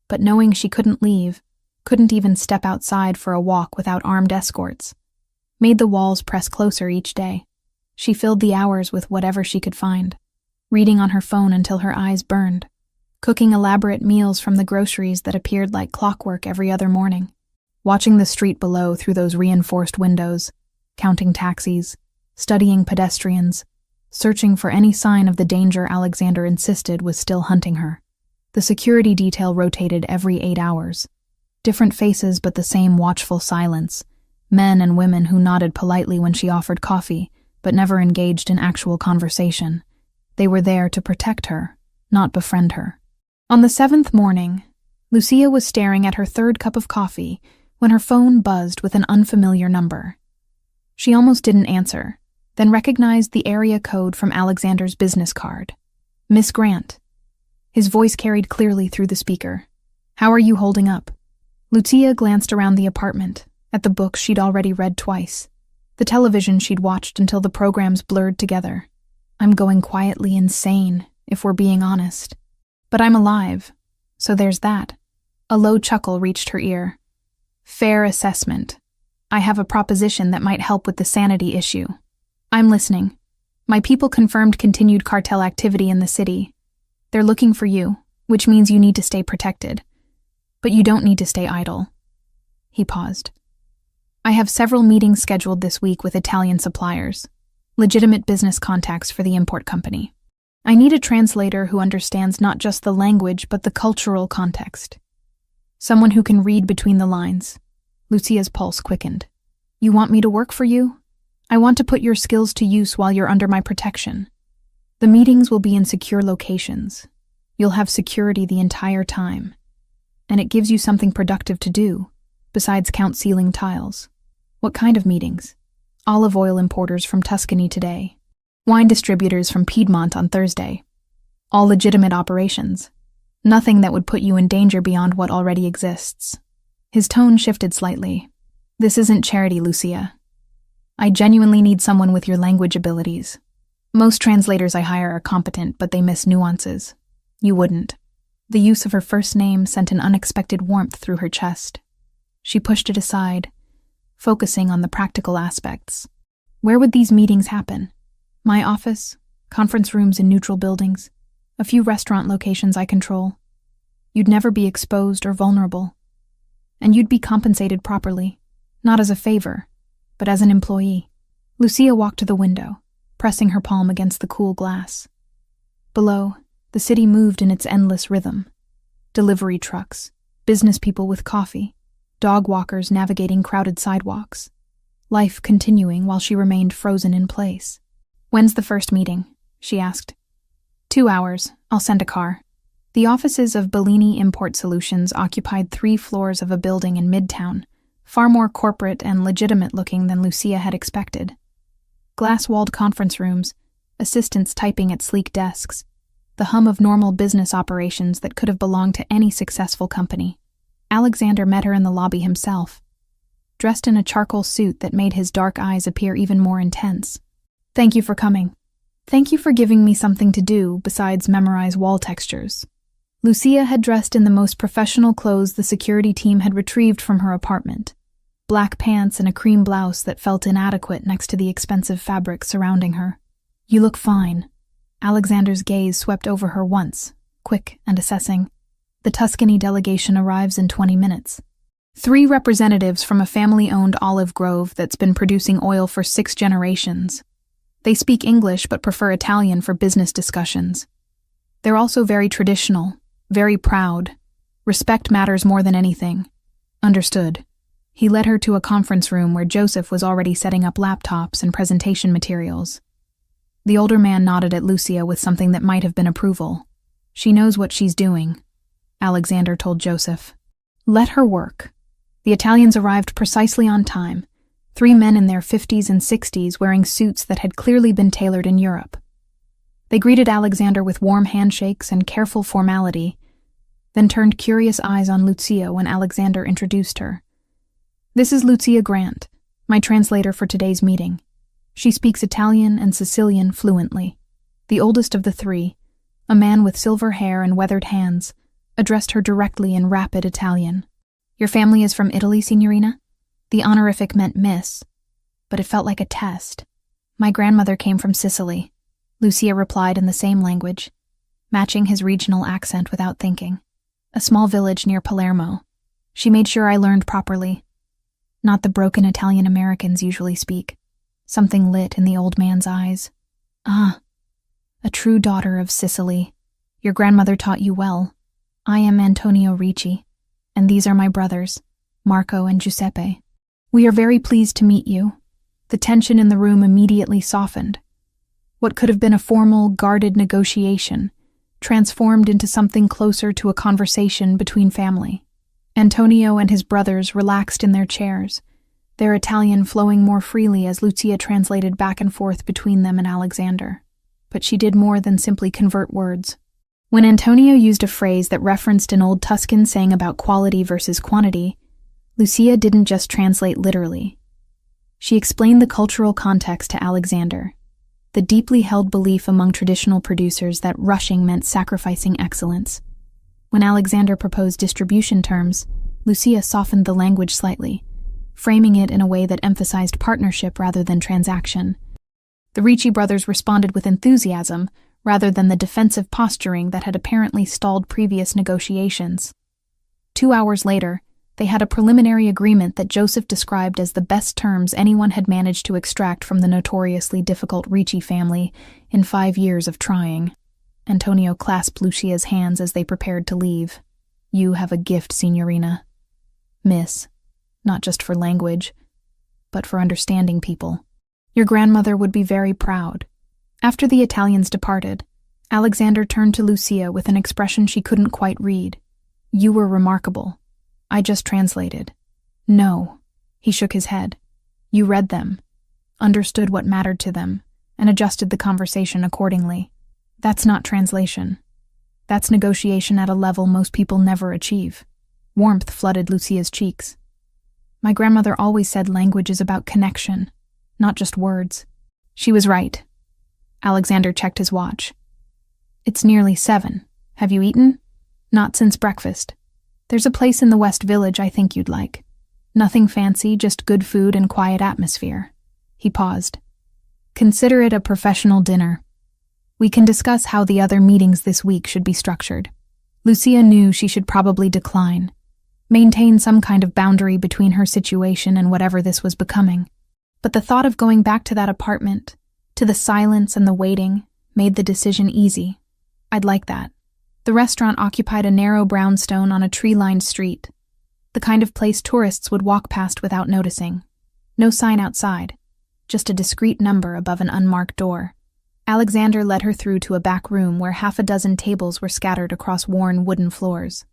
But knowing she couldn't leave, couldn't even step outside for a walk without armed escorts, made the walls press closer each day. She filled the hours with whatever she could find, reading on her phone until her eyes burned, cooking elaborate meals from the groceries that appeared like clockwork every other morning, watching the street below through those reinforced windows, counting taxis, studying pedestrians, searching for any sign of the danger Alexander insisted was still hunting her. The security detail rotated every 8 hours. Different faces but the same watchful silence, men and women who nodded politely when she offered coffee, but never engaged in actual conversation. They were there to protect her, not befriend her. On the 7th morning, Lucia was staring at her 3rd cup of coffee when her phone buzzed with an unfamiliar number. She almost didn't answer, then recognized the area code from Alexander's business card. Miss Grant. His voice carried clearly through the speaker. How are you holding up? Lucia glanced around the apartment, at the books she'd already read twice, the television she'd watched until the programs blurred together. I'm going quietly insane, if we're being honest. But I'm alive, so there's that. A low chuckle reached her ear. Fair assessment. I have a proposition that might help with the sanity issue. I'm listening. My people confirmed continued cartel activity in the city. They're looking for you, which means you need to stay protected. But you don't need to stay idle. He paused. I have several meetings scheduled this week with Italian suppliers, legitimate business contacts for the import company. I need a translator who understands not just the language but the cultural context. Someone who can read between the lines. Lucia's pulse quickened. You want me to work for you? I want to put your skills to use while you're under my protection. The meetings will be in secure locations. You'll have security the entire time. And it gives you something productive to do, besides count ceiling tiles. What kind of meetings? Olive oil importers from Tuscany today. Wine distributors from Piedmont on Thursday. All legitimate operations. Nothing that would put you in danger beyond what already exists. His tone shifted slightly. This isn't charity, Lucia. I genuinely need someone with your language abilities. Most translators I hire are competent, but they miss nuances. You wouldn't. The use of her first name sent an unexpected warmth through her chest. She pushed it aside, focusing on the practical aspects. Where would these meetings happen? My office, conference rooms in neutral buildings, a few restaurant locations I control. You'd never be exposed or vulnerable. And you'd be compensated properly, not as a favor, but as an employee. Lucia walked to the window, pressing her palm against the cool glass. Below, the city moved in its endless rhythm. Delivery trucks, business people with coffee, dog walkers navigating crowded sidewalks. Life continuing while she remained frozen in place. When's the first meeting? She asked. 2 hours. I'll send a car. The offices of Bellini Import Solutions occupied 3 floors of a building in Midtown, far more corporate and legitimate-looking than Lucia had expected. Glass-walled conference rooms, assistants typing at sleek desks, the hum of normal business operations that could have belonged to any successful company. Alexander met her in the lobby himself, dressed in a charcoal suit that made his dark eyes appear even more intense. "Thank you for coming. Thank you for giving me something to do besides memorize wall textures." Lucia had dressed in the most professional clothes the security team had retrieved from her apartment. Black pants and a cream blouse that felt inadequate next to the expensive fabric surrounding her. "You look fine." Alexander's gaze swept over her once, quick and assessing. "The Tuscany delegation arrives in 20 minutes. 3 representatives from a family-owned olive grove that's been producing oil for 6 generations. They speak English but prefer Italian for business discussions. They're also very traditional, very proud. Respect matters more than anything." "Understood." He led her to a conference room where Joseph was already setting up laptops and presentation materials. The older man nodded at Lucia with something that might have been approval. "She knows what she's doing," Alexander told Joseph. "Let her work." The Italians arrived precisely on time, 3 men in their 50s and 60s wearing suits that had clearly been tailored in Europe. They greeted Alexander with warm handshakes and careful formality, then turned curious eyes on Lucia when Alexander introduced her. "This is Lucia Grant, my translator for today's meeting. She speaks Italian and Sicilian fluently." The oldest of the 3, a man with silver hair and weathered hands, addressed her directly in rapid Italian. "Your family is from Italy, Signorina?" The honorific meant miss, but it felt like a test. "My grandmother came from Sicily," Lucia replied in the same language, matching his regional accent without thinking. "A small village near Palermo. She made sure I learned properly. Not the broken Italian Americans usually speak." Something lit in the old man's eyes. "Ah, a true daughter of Sicily. Your grandmother taught you well. I am Antonio Ricci, and these are my brothers, Marco and Giuseppe. We are very pleased to meet you." The tension in the room immediately softened. What could have been a formal, guarded negotiation transformed into something closer to a conversation between family. Antonio and his brothers relaxed in their chairs, their Italian flowing more freely as Lucia translated back and forth between them and Alexander. But she did more than simply convert words. When Antonio used a phrase that referenced an old Tuscan saying about quality versus quantity, Lucia didn't just translate literally. She explained the cultural context to Alexander, the deeply held belief among traditional producers that rushing meant sacrificing excellence. When Alexander proposed distribution terms, Lucia softened the language slightly, framing it in a way that emphasized partnership rather than transaction. The Ricci brothers responded with enthusiasm rather than the defensive posturing that had apparently stalled previous negotiations. 2 hours later, they had a preliminary agreement that Joseph described as the best terms anyone had managed to extract from the notoriously difficult Ricci family in 5 years of trying. Antonio clasped Lucia's hands as they prepared to leave. "You have a gift, Signorina. Miss, not just for language, but for understanding people. Your grandmother would be very proud." After the Italians departed, Alexander turned to Lucia with an expression she couldn't quite read. "You were remarkable. I just translated." "No." He shook his head. "You read them, understood what mattered to them, and adjusted the conversation accordingly. That's not translation. That's negotiation at a level most people never achieve." Warmth flooded Lucia's cheeks. "My grandmother always said language is about connection, not just words." She was right. Alexander checked his watch. "It's nearly 7. Have you eaten?" "Not since breakfast. There's a place in the West Village I think you'd like. Nothing fancy, just good food and quiet atmosphere." He paused. "Consider it a professional dinner. We can discuss how the other meetings this week should be structured." Lucia knew she should probably decline, maintain some kind of boundary between her situation and whatever this was becoming. But the thought of going back to that apartment, to the silence and the waiting, made the decision easy. "I'd like that." The restaurant occupied a narrow brownstone on a tree-lined street, the kind of place tourists would walk past without noticing. No sign outside, just a discreet number above an unmarked door. Alexander led her through to a back room where half a dozen tables were scattered across worn wooden floors.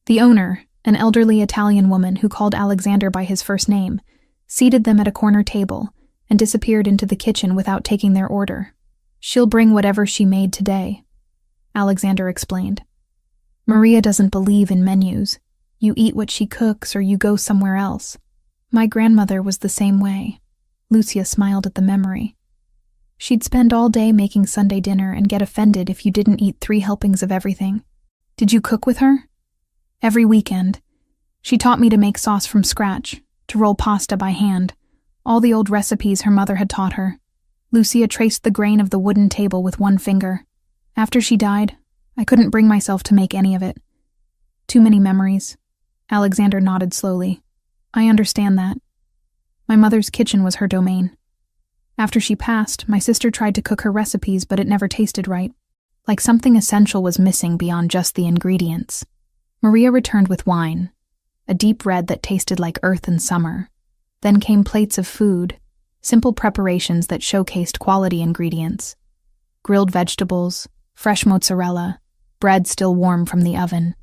The owner, an elderly Italian woman who called Alexander by his first name, seated them at a corner table and disappeared into the kitchen without taking their order. "She'll bring whatever she made today," Alexander explained. "Maria doesn't believe in menus. You eat what she cooks or you go somewhere else. My grandmother was the same way." Lucia smiled at the memory. "She'd spend all day making Sunday dinner and get offended if you didn't eat 3 helpings of everything." "Did you cook with her?" "Every weekend. She taught me to make sauce from scratch, to roll pasta by hand, all the old recipes her mother had taught her." Lucia traced the grain of the wooden table with one finger. "After she died, I couldn't bring myself to make any of it. Too many memories." Alexander nodded slowly. "I understand that. My mother's kitchen was her domain. After she passed, my sister tried to cook her recipes, but it never tasted right. Like something essential was missing beyond just the ingredients." Maria returned with wine, a deep red that tasted like earth in summer. Then came plates of food, simple preparations that showcased quality ingredients. Grilled vegetables, fresh mozzarella, bread still warm from the oven.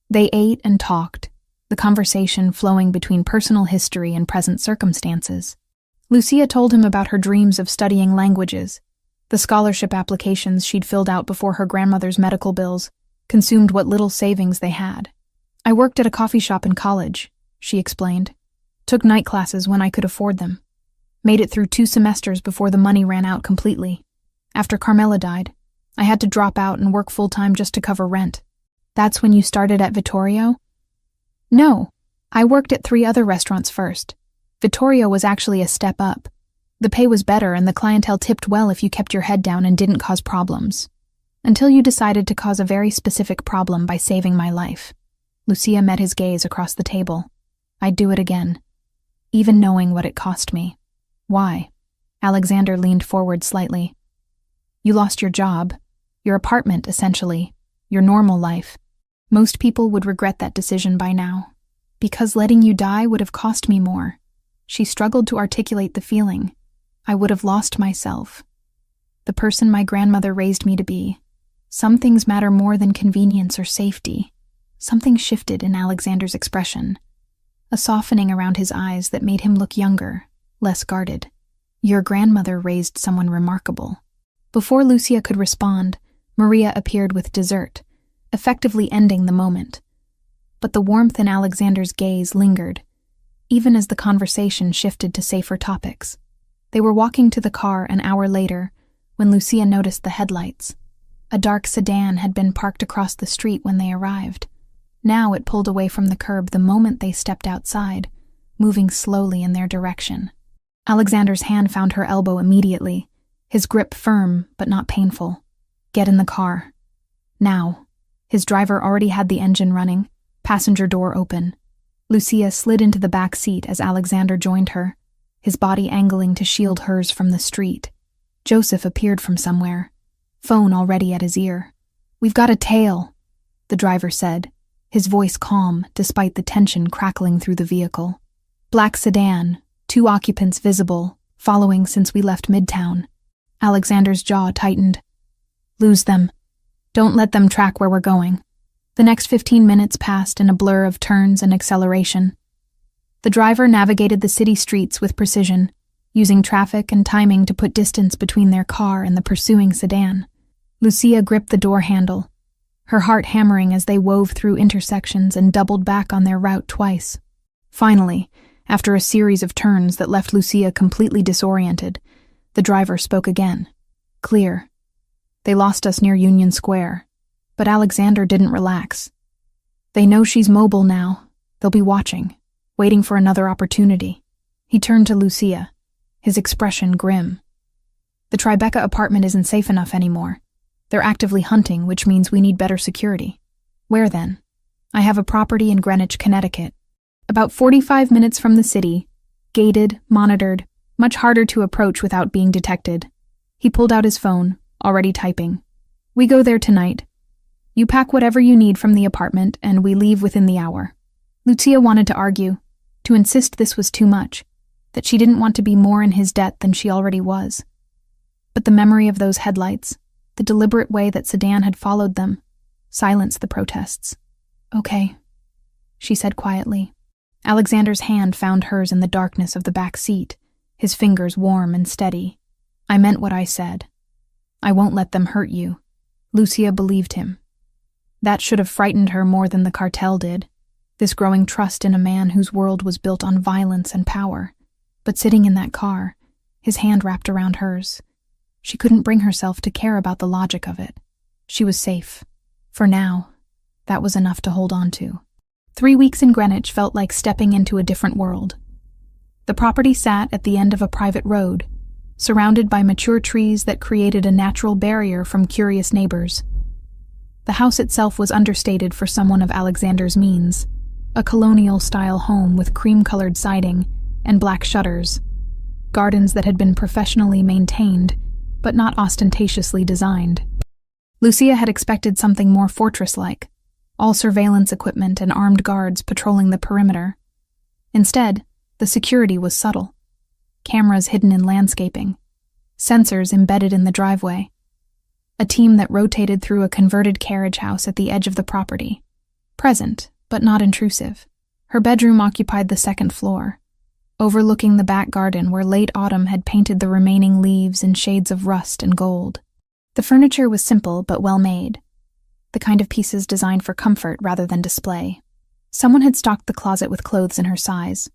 They ate and talked, the conversation flowing between personal history and present circumstances. Lucia told him about her dreams of studying languages. The scholarship applications she'd filled out before her grandmother's medical bills consumed what little savings they had. "I worked at a coffee shop in college," she explained. "Took night classes when I could afford them. Made it through 2 semesters before the money ran out completely. After Carmela died, I had to drop out and work full-time just to cover rent." "That's when you started at Vittorio?" "No, I worked at 3 other restaurants first. Vittorio was actually a step up. The pay was better and the clientele tipped well if you kept your head down and didn't cause problems. Until you decided to cause a very specific problem by saving my life." Lucia met his gaze across the table. "I'd do it again, even knowing what it cost me." "Why?" Alexander leaned forward slightly. "You lost your job, your apartment, essentially, your normal life. Most people would regret that decision by now. Because letting you die would have cost me more." She struggled to articulate the feeling. "I would have lost myself, the person my grandmother raised me to be. Some things matter more than convenience or safety." Something shifted in Alexander's expression, a softening around his eyes that made him look younger, less guarded. "Your grandmother raised someone remarkable." Before Lucia could respond, Maria appeared with dessert, effectively ending the moment. But the warmth in Alexander's gaze lingered, even as the conversation shifted to safer topics. They were walking to the car an hour later when Lucia noticed the headlights. A dark sedan had been parked across the street when they arrived. Now it pulled away from the curb the moment they stepped outside, moving slowly in their direction. Alexander's hand found her elbow immediately, his grip firm but not painful. "Get in the car. Now." His driver already had the engine running, passenger door open. Lucia slid into the back seat as Alexander joined her, his body angling to shield hers from the street. Joseph appeared from somewhere, phone already at his ear. "We've got a tail," the driver said, his voice calm despite the tension crackling through the vehicle. "Black sedan, 2 occupants visible, following since we left Midtown." Alexander's jaw tightened. "Lose them. Don't let them track where we're going." The next 15 minutes passed in a blur of turns and acceleration. The driver navigated the city streets with precision, using traffic and timing to put distance between their car and the pursuing sedan. Lucia gripped the door handle, her heart hammering as they wove through intersections and doubled back on their route twice. Finally, after a series of turns that left Lucia completely disoriented, the driver spoke again. "Clear. They lost us near Union Square." But Alexander didn't relax. "They know she's mobile now. They'll be watching, waiting for another opportunity." He turned to Lucia, his expression grim. "The Tribeca apartment isn't safe enough anymore. They're actively hunting, which means we need better security." "Where then?" "I have a property in Greenwich, Connecticut. About 45 minutes from the city, gated, monitored, much harder to approach without being detected." He pulled out his phone, already typing. "We go there tonight. You pack whatever you need from the apartment, and we leave within the hour." Lucia wanted to argue, to insist this was too much, that she didn't want to be more in his debt than she already was. But the memory of those headlights, the deliberate way that sedan had followed them, silenced the protests. "Okay," she said quietly. Alexander's hand found hers in the darkness of the back seat, his fingers warm and steady. "I meant what I said. I won't let them hurt you." Lucia believed him. That should have frightened her more than the cartel did, this growing trust in a man whose world was built on violence and power. But sitting in that car, his hand wrapped around hers, she couldn't bring herself to care about the logic of it. She was safe. For now, that was enough to hold on to. 3 weeks in Greenwich felt like stepping into a different world. The property sat at the end of a private road, surrounded by mature trees that created a natural barrier from curious neighbors. The house itself was understated for someone of Alexander's means, a colonial-style home with cream-colored siding and black shutters, gardens that had been professionally maintained, but not ostentatiously designed. Lucia had expected something more fortress-like, all surveillance equipment and armed guards patrolling the perimeter. Instead, the security was subtle. Cameras hidden in landscaping, sensors embedded in the driveway, a team that rotated through a converted carriage house at the edge of the property, present but not intrusive. Her bedroom occupied the second floor, overlooking the back garden where late autumn had painted the remaining leaves in shades of rust and gold. The furniture was simple but well made, the kind of pieces designed for comfort rather than display. Someone had stocked the closet with clothes in her size,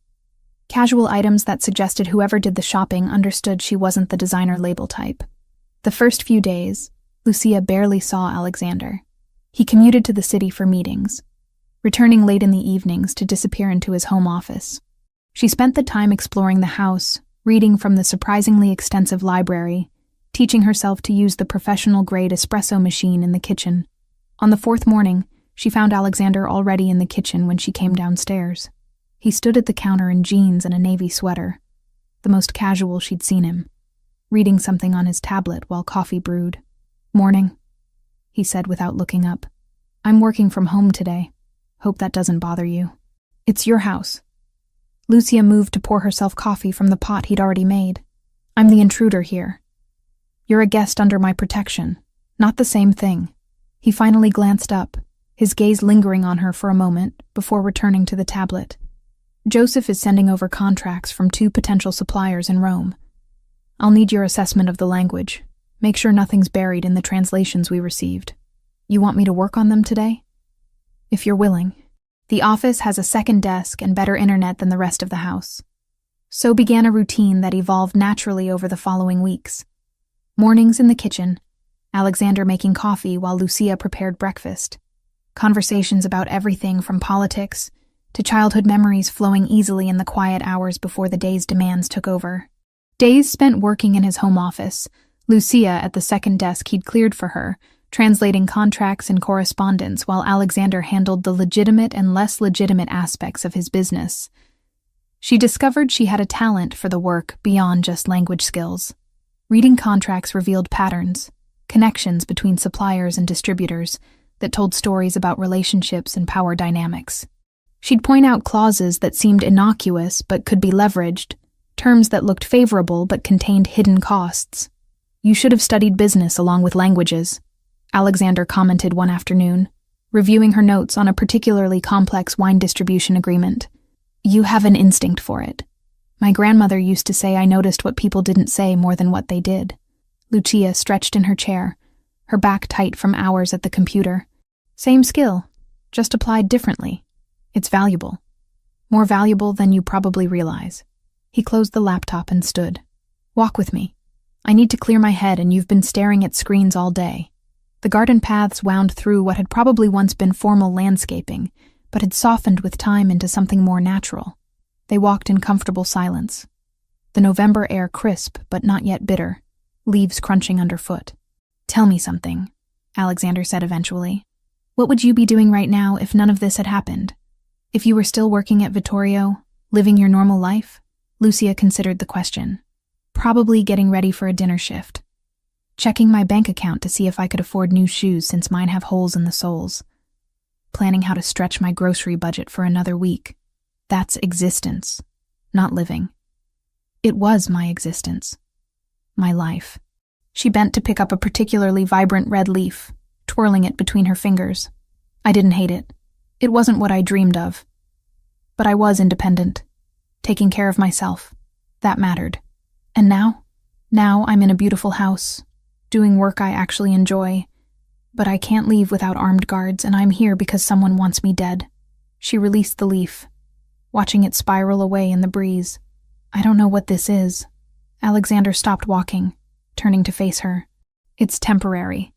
casual items that suggested whoever did the shopping understood she wasn't the designer label type. The first few days, Lucia barely saw Alexander. He commuted to the city for meetings, returning late in the evenings to disappear into his home office. She spent the time exploring the house, reading from the surprisingly extensive library, teaching herself to use the professional-grade espresso machine in the kitchen. On the 4th morning, she found Alexander already in the kitchen when she came downstairs. He stood at the counter in jeans and a navy sweater, the most casual she'd seen him, reading something on his tablet while coffee brewed. "Morning," he said without looking up. "I'm working from home today. Hope that doesn't bother you." "It's your house." Lucia moved to pour herself coffee from the pot he'd already made. "I'm the intruder here. You're a guest under my protection. Not the same thing." He finally glanced up, his gaze lingering on her for a moment before returning to the tablet. "Joseph is sending over contracts from 2 potential suppliers in Rome. I'll need your assessment of the language. Make sure nothing's buried in the translations we received. You want me to work on them today?" "If you're willing." The office has a second desk and better internet than the rest of the house. So began a routine that evolved naturally over the following weeks. Mornings in the kitchen, Alexander making coffee while Lucia prepared breakfast. Conversations about everything from politics to childhood memories flowing easily in the quiet hours before the day's demands took over. Days spent working in his home office, Lucia at the second desk he'd cleared for her, translating contracts and correspondence while Alexander handled the legitimate and less legitimate aspects of his business. She discovered she had a talent for the work beyond just language skills. Reading contracts revealed patterns, connections between suppliers and distributors that told stories about relationships and power dynamics. She'd point out clauses that seemed innocuous but could be leveraged, terms that looked favorable but contained hidden costs. "You should have studied business along with languages," Alexander commented one afternoon, reviewing her notes on a particularly complex wine distribution agreement. "You have an instinct for it. My grandmother used to say I noticed what people didn't say more than what they did." Lucia stretched in her chair, her back tight from hours at the computer. "Same skill, just applied differently. It's valuable. More valuable than you probably realize." He closed the laptop and stood. "Walk with me. I need to clear my head and you've been staring at screens all day." The garden paths wound through what had probably once been formal landscaping, but had softened with time into something more natural. They walked in comfortable silence. The November air crisp but not yet bitter, leaves crunching underfoot. "Tell me something," Alexander said eventually. "What would you be doing right now if none of this had happened? If you were still working at Vittorio, living your normal life?" Lucia considered the question. "Probably getting ready for a dinner shift. Checking my bank account to see if I could afford new shoes since mine have holes in the soles. Planning how to stretch my grocery budget for another week. That's existence, not living." It was my existence. My life. She bent to pick up a particularly vibrant red leaf, twirling it between her fingers. I didn't hate it. It wasn't what I dreamed of. But I was independent, taking care of myself. That mattered. And now? Now I'm in a beautiful house, doing work I actually enjoy. But I can't leave without armed guards, and I'm here because someone wants me dead. She released the leaf, watching it spiral away in the breeze. I don't know what this is. Alexander stopped walking, turning to face her. It's temporary.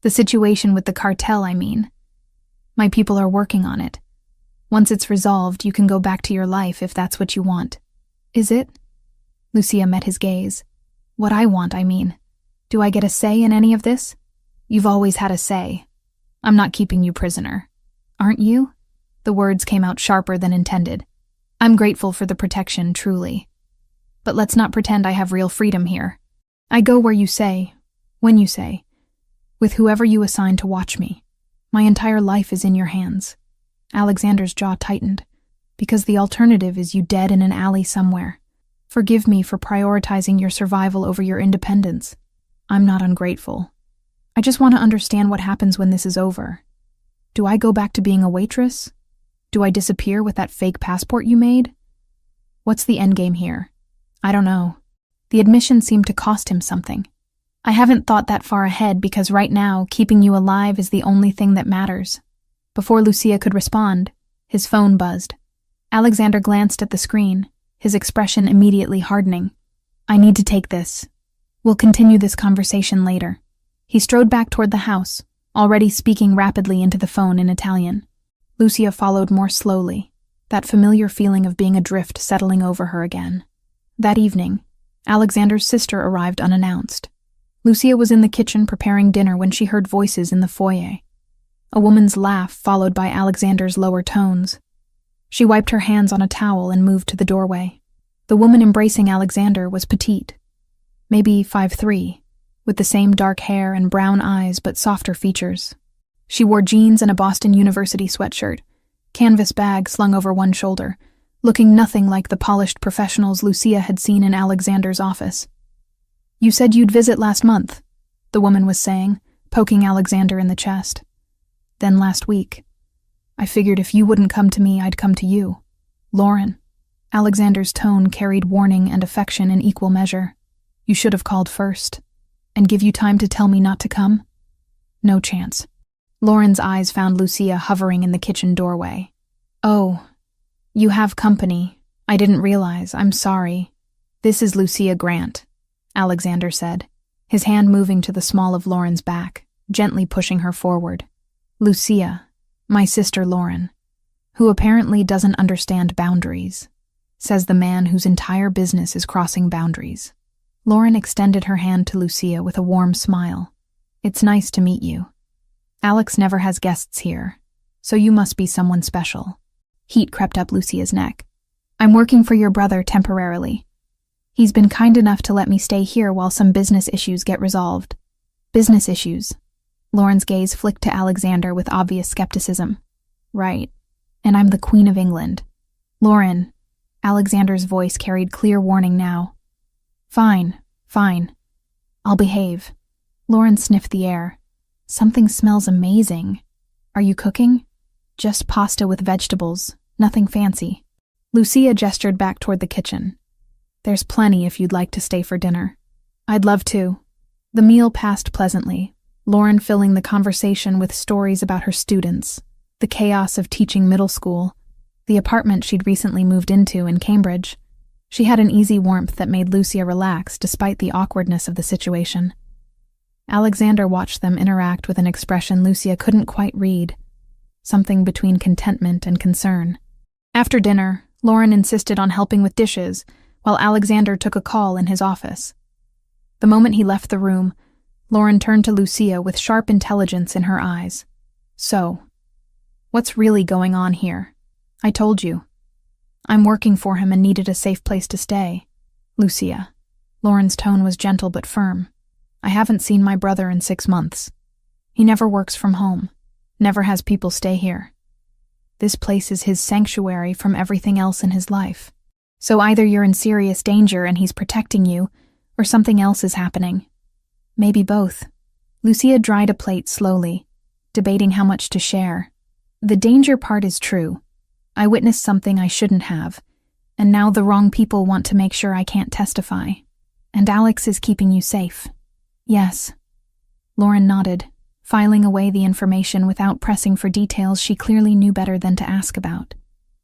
The situation with the cartel, I mean. My people are working on it. Once it's resolved, you can go back to your life if that's what you want. Is it? Lucia met his gaze. What I want, I mean. Do I get a say in any of this? You've always had a say. I'm not keeping you prisoner. Aren't you? The words came out sharper than intended. I'm grateful for the protection, truly. But let's not pretend I have real freedom here. I go where you say, when you say, with whoever you assign to watch me. My entire life is in your hands. Alexander's jaw tightened, because the alternative is you dead in an alley somewhere. Forgive me for prioritizing your survival over your independence. I'm not ungrateful. I just want to understand what happens when this is over. Do I go back to being a waitress? Do I disappear with that fake passport you made? What's the endgame here? I don't know. The admission seemed to cost him something. I haven't thought that far ahead because right now, keeping you alive is the only thing that matters. Before Lucia could respond, his phone buzzed. Alexander glanced at the screen, his expression immediately hardening. I need to take this. We'll continue this conversation later. He strode back toward the house, already speaking rapidly into the phone in Italian. Lucia followed more slowly, that familiar feeling of being adrift settling over her again. That evening, Alexander's sister arrived unannounced. Lucia was in the kitchen preparing dinner when she heard voices in the foyer. A woman's laugh followed by Alexander's lower tones. She wiped her hands on a towel and moved to the doorway. The woman embracing Alexander was petite, maybe 5'3", with the same dark hair and brown eyes but softer features. She wore jeans and a Boston University sweatshirt, canvas bag slung over one shoulder, looking nothing like the polished professionals Lucia had seen in Alexander's office. You said you'd visit last month, the woman was saying, poking Alexander in the chest. Then last week. I figured if you wouldn't come to me, I'd come to you. Lauren. Alexander's tone carried warning and affection in equal measure. You should have called first. And give you time to tell me not to come? No chance. Lauren's eyes found Lucia hovering in the kitchen doorway. Oh, you have company. I didn't realize. I'm sorry. This is Lucia Grant, Alexander said, his hand moving to the small of Lauren's back, gently pushing her forward. Lucia, my sister Lauren, who apparently doesn't understand boundaries, says the man whose entire business is crossing boundaries. Lauren extended her hand to Lucia with a warm smile. It's nice to meet you. Alex never has guests here, so you must be someone special. Heat crept up Lucia's neck. I'm working for your brother temporarily. He's been kind enough to let me stay here while some business issues get resolved. Business issues. Lauren's gaze flicked to Alexander with obvious skepticism. Right. And I'm the Queen of England. Lauren. Alexander's voice carried clear warning now. Fine. I'll behave. Lauren sniffed the air. Something smells amazing. Are you cooking? Just pasta with vegetables. Nothing fancy. Lucia gestured back toward the kitchen. There's plenty if you'd like to stay for dinner. I'd love to. The meal passed pleasantly, Lauren filling the conversation with stories about her students, the chaos of teaching middle school, the apartment she'd recently moved into in Cambridge. She had an easy warmth that made Lucia relax despite the awkwardness of the situation. Alexander watched them interact with an expression Lucia couldn't quite read, something between contentment and concern. After dinner, Lauren insisted on helping with dishes, while Alexander took a call in his office. The moment he left the room, Lauren turned to Lucia with sharp intelligence in her eyes. So, what's really going on here? I told you. I'm working for him and needed a safe place to stay. Lucia. Lauren's tone was gentle but firm. I haven't seen my brother in 6 months. He never works from home, never has people stay here. This place is his sanctuary from everything else in his life. So either you're in serious danger and he's protecting you, or something else is happening. Maybe both. Lucia dried a plate slowly, debating how much to share. The danger part is true. I witnessed something I shouldn't have, and now the wrong people want to make sure I can't testify. And Alex is keeping you safe. Yes. Lauren nodded, filing away the information without pressing for details she clearly knew better than to ask about.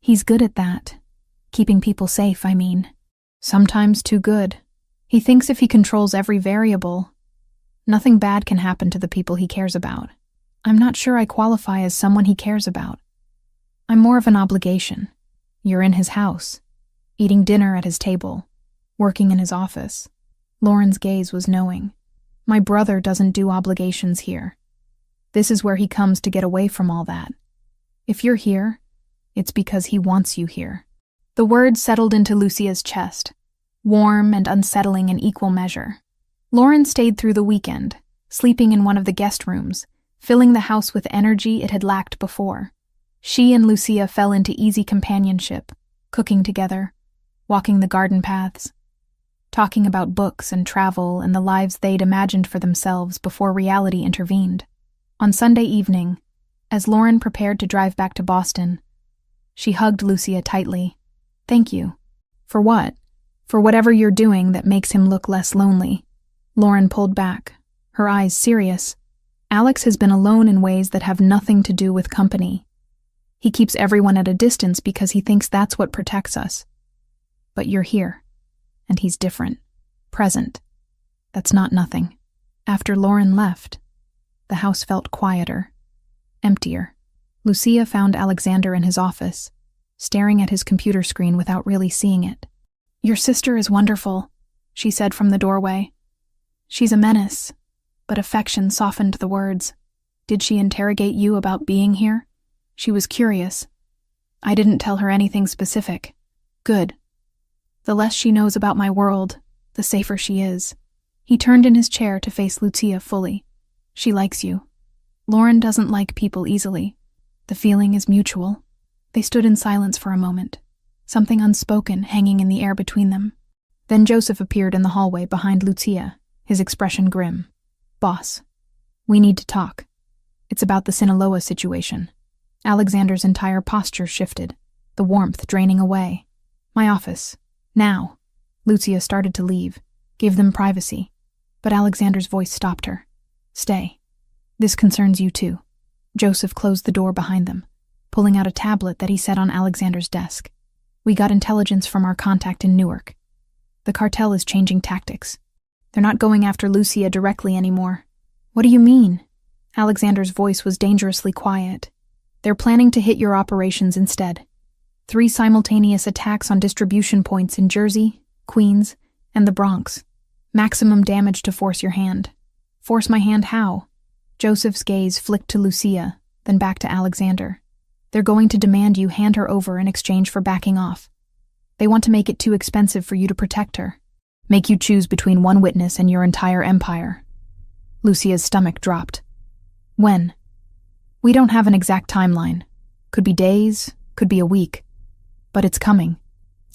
He's good at that. Keeping people safe, I mean. Sometimes too good. He thinks if he controls every variable, nothing bad can happen to the people he cares about. I'm not sure I qualify as someone he cares about. I'm more of an obligation. You're in his house, eating dinner at his table, working in his office. Lauren's gaze was knowing. My brother doesn't do obligations here. This is where he comes to get away from all that. If you're here, it's because he wants you here. The words settled into Lucia's chest, warm and unsettling in equal measure. Lauren stayed through the weekend, sleeping in one of the guest rooms, filling the house with energy it had lacked before. She and Lucia fell into easy companionship, cooking together, walking the garden paths, talking about books and travel and the lives they'd imagined for themselves before reality intervened. On Sunday evening, as Lauren prepared to drive back to Boston, she hugged Lucia tightly. Thank you. For what? For whatever you're doing that makes him look less lonely. Lauren pulled back, her eyes serious. Alex has been alone in ways that have nothing to do with company. He keeps everyone at a distance because he thinks that's what protects us. But you're here, and he's different, present. That's not nothing. After Lauren left, the house felt quieter, emptier. Lucia found Alexander in his office, staring at his computer screen without really seeing it. Your sister is wonderful, she said from the doorway. She's a menace, but affection softened the words. Did she interrogate you about being here? She was curious. I didn't tell her anything specific. Good. The less she knows about my world, the safer she is. He turned in his chair to face Lucia fully. She likes you. Lauren doesn't like people easily. The feeling is mutual. They stood in silence for a moment, something unspoken hanging in the air between them. Then Joseph appeared in the hallway behind Lucia, his expression grim. Boss, we need to talk. It's about the Sinaloa situation. Alexander's entire posture shifted, the warmth draining away. My office. Now. Lucia started to leave, give them privacy, but Alexander's voice stopped her. Stay. This concerns you too. Joseph closed the door behind them, pulling out a tablet that he set on Alexander's desk. We got intelligence from our contact in Newark. The cartel is changing tactics. They're not going after Lucia directly anymore. What do you mean? Alexander's voice was dangerously quiet. They're planning to hit your operations instead. 3 simultaneous attacks on distribution points in Jersey, Queens, and the Bronx. Maximum damage to force your hand. Force my hand how? Joseph's gaze flicked to Lucia, then back to Alexander. They're going to demand you hand her over in exchange for backing off. They want to make it too expensive for you to protect her. Make you choose between one witness and your entire empire. Lucia's stomach dropped. When? We don't have an exact timeline. Could be days, could be a week. But it's coming.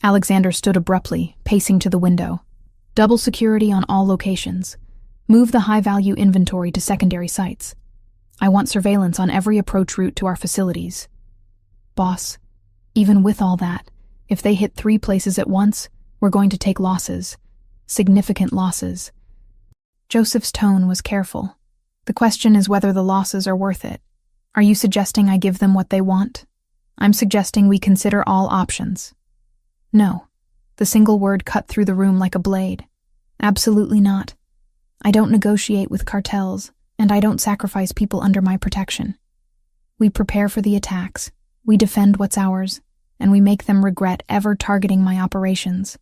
Alexander stood abruptly, pacing to the window. Double security on all locations. Move the high-value inventory to secondary sites. I want surveillance on every approach route to our facilities. Boss, even with all that, if they hit 3 places at once, we're going to take losses. Significant losses. Joseph's tone was careful. The question is whether the losses are worth it. Are you suggesting I give them what they want? I'm suggesting we consider all options. No. The single word cut through the room like a blade. Absolutely not. I don't negotiate with cartels, and I don't sacrifice people under my protection. We prepare for the attacks, we defend what's ours, and we make them regret ever targeting my operations.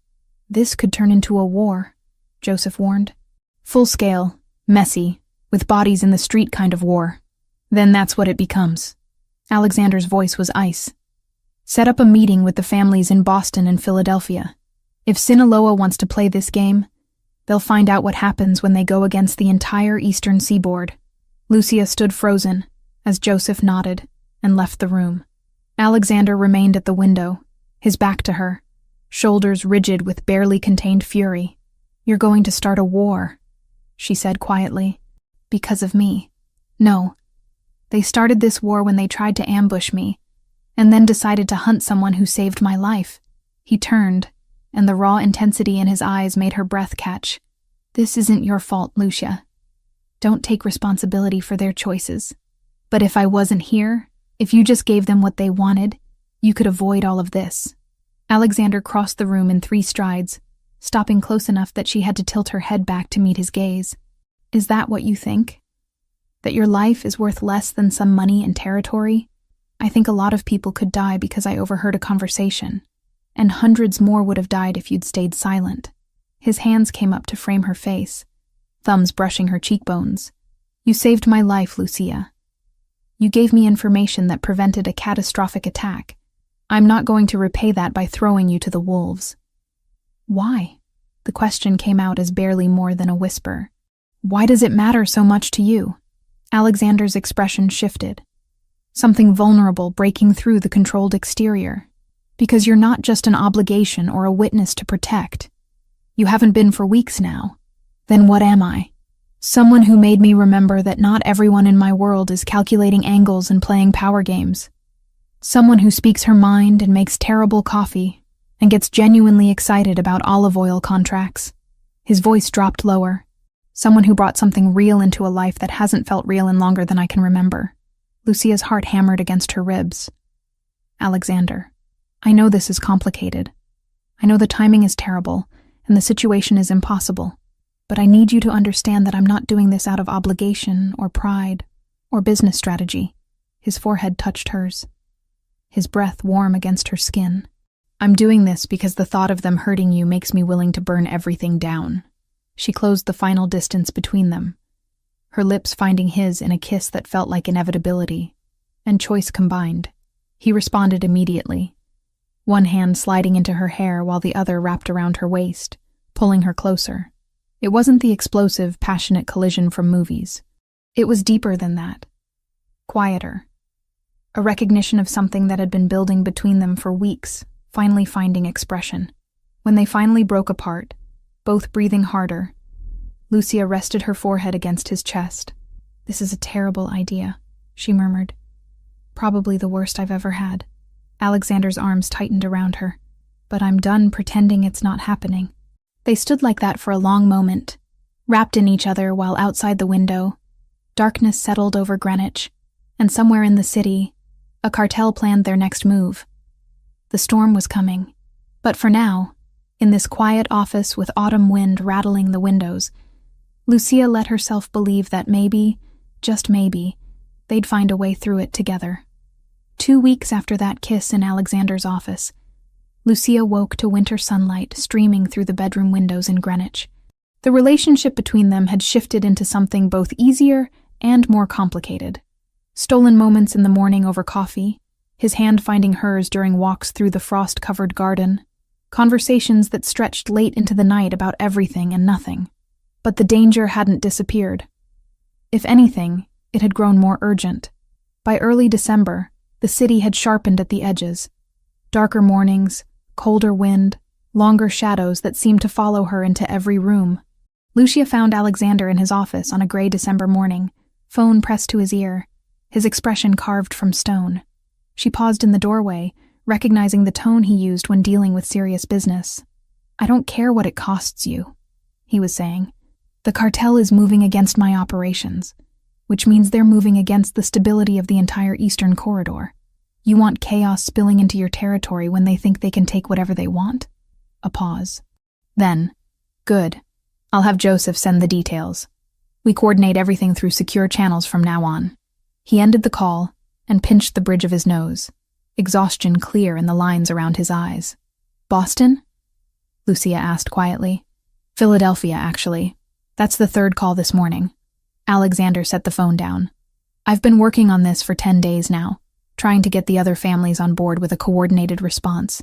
This could turn into a war, Joseph warned. Full scale, messy, with bodies in the street kind of war. Then that's what it becomes. Alexander's voice was ice. Set up a meeting with the families in Boston and Philadelphia. If Sinaloa wants to play this game, they'll find out what happens when they go against the entire eastern seaboard. Lucia stood frozen as Joseph nodded and left the room. Alexander remained at the window, his back to her, shoulders rigid with barely contained fury. You're going to start a war. she said quietly. Because of me. No. They started this war when they tried to ambush me, and then decided to hunt someone who saved my life. He turned, and the raw intensity in his eyes made her breath catch. This isn't your fault, Lucia. Don't take responsibility for their choices. But if I wasn't here, if you just gave them what they wanted, you could avoid all of this. Alexander crossed the room in 3 strides, stopping close enough that she had to tilt her head back to meet his gaze. Is that what you think? That your life is worth less than some money and territory? I think a lot of people could die because I overheard a conversation, and hundreds more would have died if you'd stayed silent. His hands came up to frame her face, thumbs brushing her cheekbones. You saved my life, Lucia. You gave me information that prevented a catastrophic attack. I'm not going to repay that by throwing you to the wolves. Why? The question came out as barely more than a whisper. Why does it matter so much to you? Alexander's expression shifted. Something vulnerable breaking through the controlled exterior. Because you're not just an obligation or a witness to protect. You haven't been for weeks now. Then what am I? Someone who made me remember that not everyone in my world is calculating angles and playing power games. Someone who speaks her mind and makes terrible coffee and gets genuinely excited about olive oil contracts. His voice dropped lower. Someone who brought something real into a life that hasn't felt real in longer than I can remember. Lucia's heart hammered against her ribs. Alexander, I know this is complicated. I know the timing is terrible and the situation is impossible. But I need you to understand that I'm not doing this out of obligation or pride or business strategy. His forehead touched hers, his breath warm against her skin. I'm doing this because the thought of them hurting you makes me willing to burn everything down. She closed the final distance between them, her lips finding his in a kiss that felt like inevitability and choice combined. He responded immediately, one hand sliding into her hair while the other wrapped around her waist, pulling her closer. It wasn't the explosive, passionate collision from movies. It was deeper than that. Quieter. A recognition of something that had been building between them for weeks, finally finding expression. When they finally broke apart, both breathing harder, Lucia rested her forehead against his chest. This is a terrible idea, she murmured. Probably the worst I've ever had. Alexander's arms tightened around her. But I'm done pretending it's not happening. They stood like that for a long moment, wrapped in each other while outside the window, darkness settled over Greenwich, and somewhere in the city, a cartel planned their next move. The storm was coming, but for now, in this quiet office with autumn wind rattling the windows, Lucia let herself believe that maybe, just maybe, they'd find a way through it together. 2 weeks after that kiss in Alexander's office, Lucia woke to winter sunlight streaming through the bedroom windows in Greenwich. The relationship between them had shifted into something both easier and more complicated. Stolen moments in the morning over coffee, his hand finding hers during walks through the frost-covered garden, conversations that stretched late into the night about everything and nothing. But the danger hadn't disappeared. If anything, it had grown more urgent. By early December, the city had sharpened at the edges. Darker mornings, colder wind, longer shadows that seemed to follow her into every room. Lucia found Alexander in his office on a gray December morning, phone pressed to his ear, his expression carved from stone. She paused in the doorway, recognizing the tone he used when dealing with serious business. I don't care what it costs you, he was saying. The cartel is moving against my operations, which means they're moving against the stability of the entire Eastern Corridor. You want chaos spilling into your territory when they think they can take whatever they want? A pause. Then, good. I'll have Joseph send the details. We coordinate everything through secure channels from now on. He ended the call and pinched the bridge of his nose, exhaustion clear in the lines around his eyes. Boston? Lucia asked quietly. Philadelphia, actually. That's the 3rd call this morning. Alexander set the phone down. I've been working on this for 10 days now, trying to get the other families on board with a coordinated response.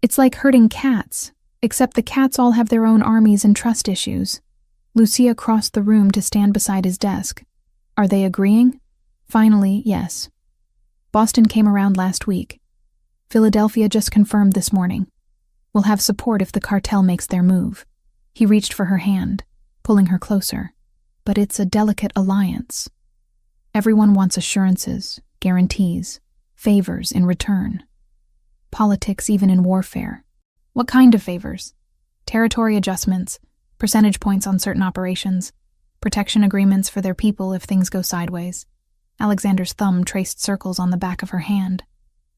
It's like herding cats, except the cats all have their own armies and trust issues. Lucia crossed the room to stand beside his desk. Are they agreeing? Finally, yes. Boston came around last week. Philadelphia just confirmed this morning. We'll have support if the cartel makes their move. He reached for her hand, pulling her closer. But it's a delicate alliance. Everyone wants assurances, guarantees, favors in return. Politics even in warfare. What kind of favors? Territory adjustments, percentage points on certain operations, protection agreements for their people if things go sideways. Alexander's thumb traced circles on the back of her hand.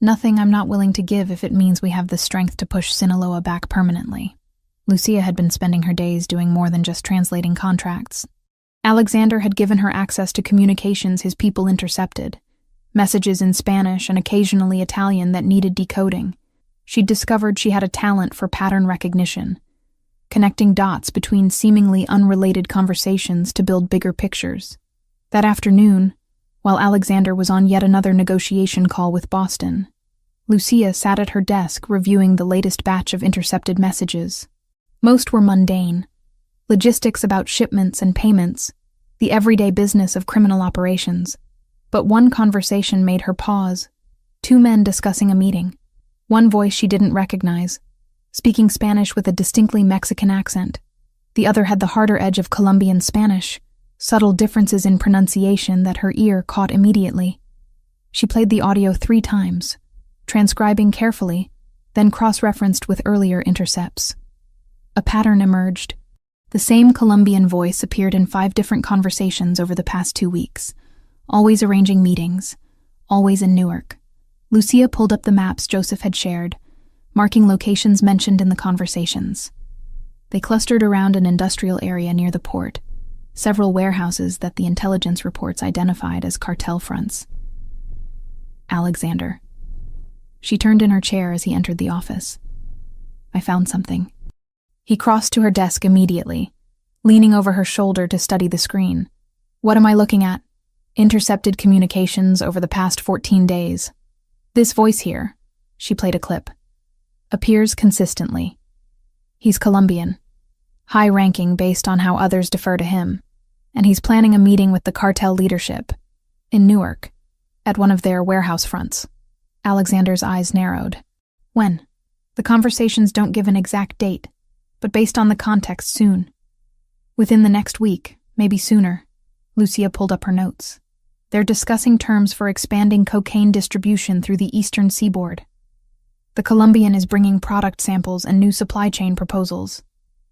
Nothing I'm not willing to give if it means we have the strength to push Sinaloa back permanently. Lucia had been spending her days doing more than just translating contracts. Alexander had given her access to communications his people intercepted, messages in Spanish and occasionally Italian that needed decoding. She'd discovered she had a talent for pattern recognition, connecting dots between seemingly unrelated conversations to build bigger pictures. That afternoon, while Alexander was on yet another negotiation call with Boston, Lucia sat at her desk reviewing the latest batch of intercepted messages. Most were mundane. Logistics about shipments and payments, the everyday business of criminal operations. But one conversation made her pause. Two men discussing a meeting. One voice she didn't recognize, speaking Spanish with a distinctly Mexican accent. The other had the harder edge of Colombian Spanish, subtle differences in pronunciation that her ear caught immediately. She played the audio 3 times, transcribing carefully, then cross-referenced with earlier intercepts. A pattern emerged. The same Colombian voice appeared in 5 different conversations over the past 2 weeks, always arranging meetings, always in Newark. Lucia pulled up the maps Joseph had shared, marking locations mentioned in the conversations. They clustered around an industrial area near the port, several warehouses that the intelligence reports identified as cartel fronts. Alexander. She turned in her chair as he entered the office. I found something. He crossed to her desk immediately, leaning over her shoulder to study the screen. What am I looking at? Intercepted communications over the past 14 days. This voice here, she played a clip, appears consistently. He's Colombian, high-ranking based on how others defer to him, and he's planning a meeting with the cartel leadership in Newark, at one of their warehouse fronts. Alexander's eyes narrowed. When? The conversations don't give an exact date, but based on the context, soon. Within the next week, maybe sooner. Lucia pulled up her notes. They're discussing terms for expanding cocaine distribution through the eastern seaboard. The Colombian is bringing product samples and new supply chain proposals.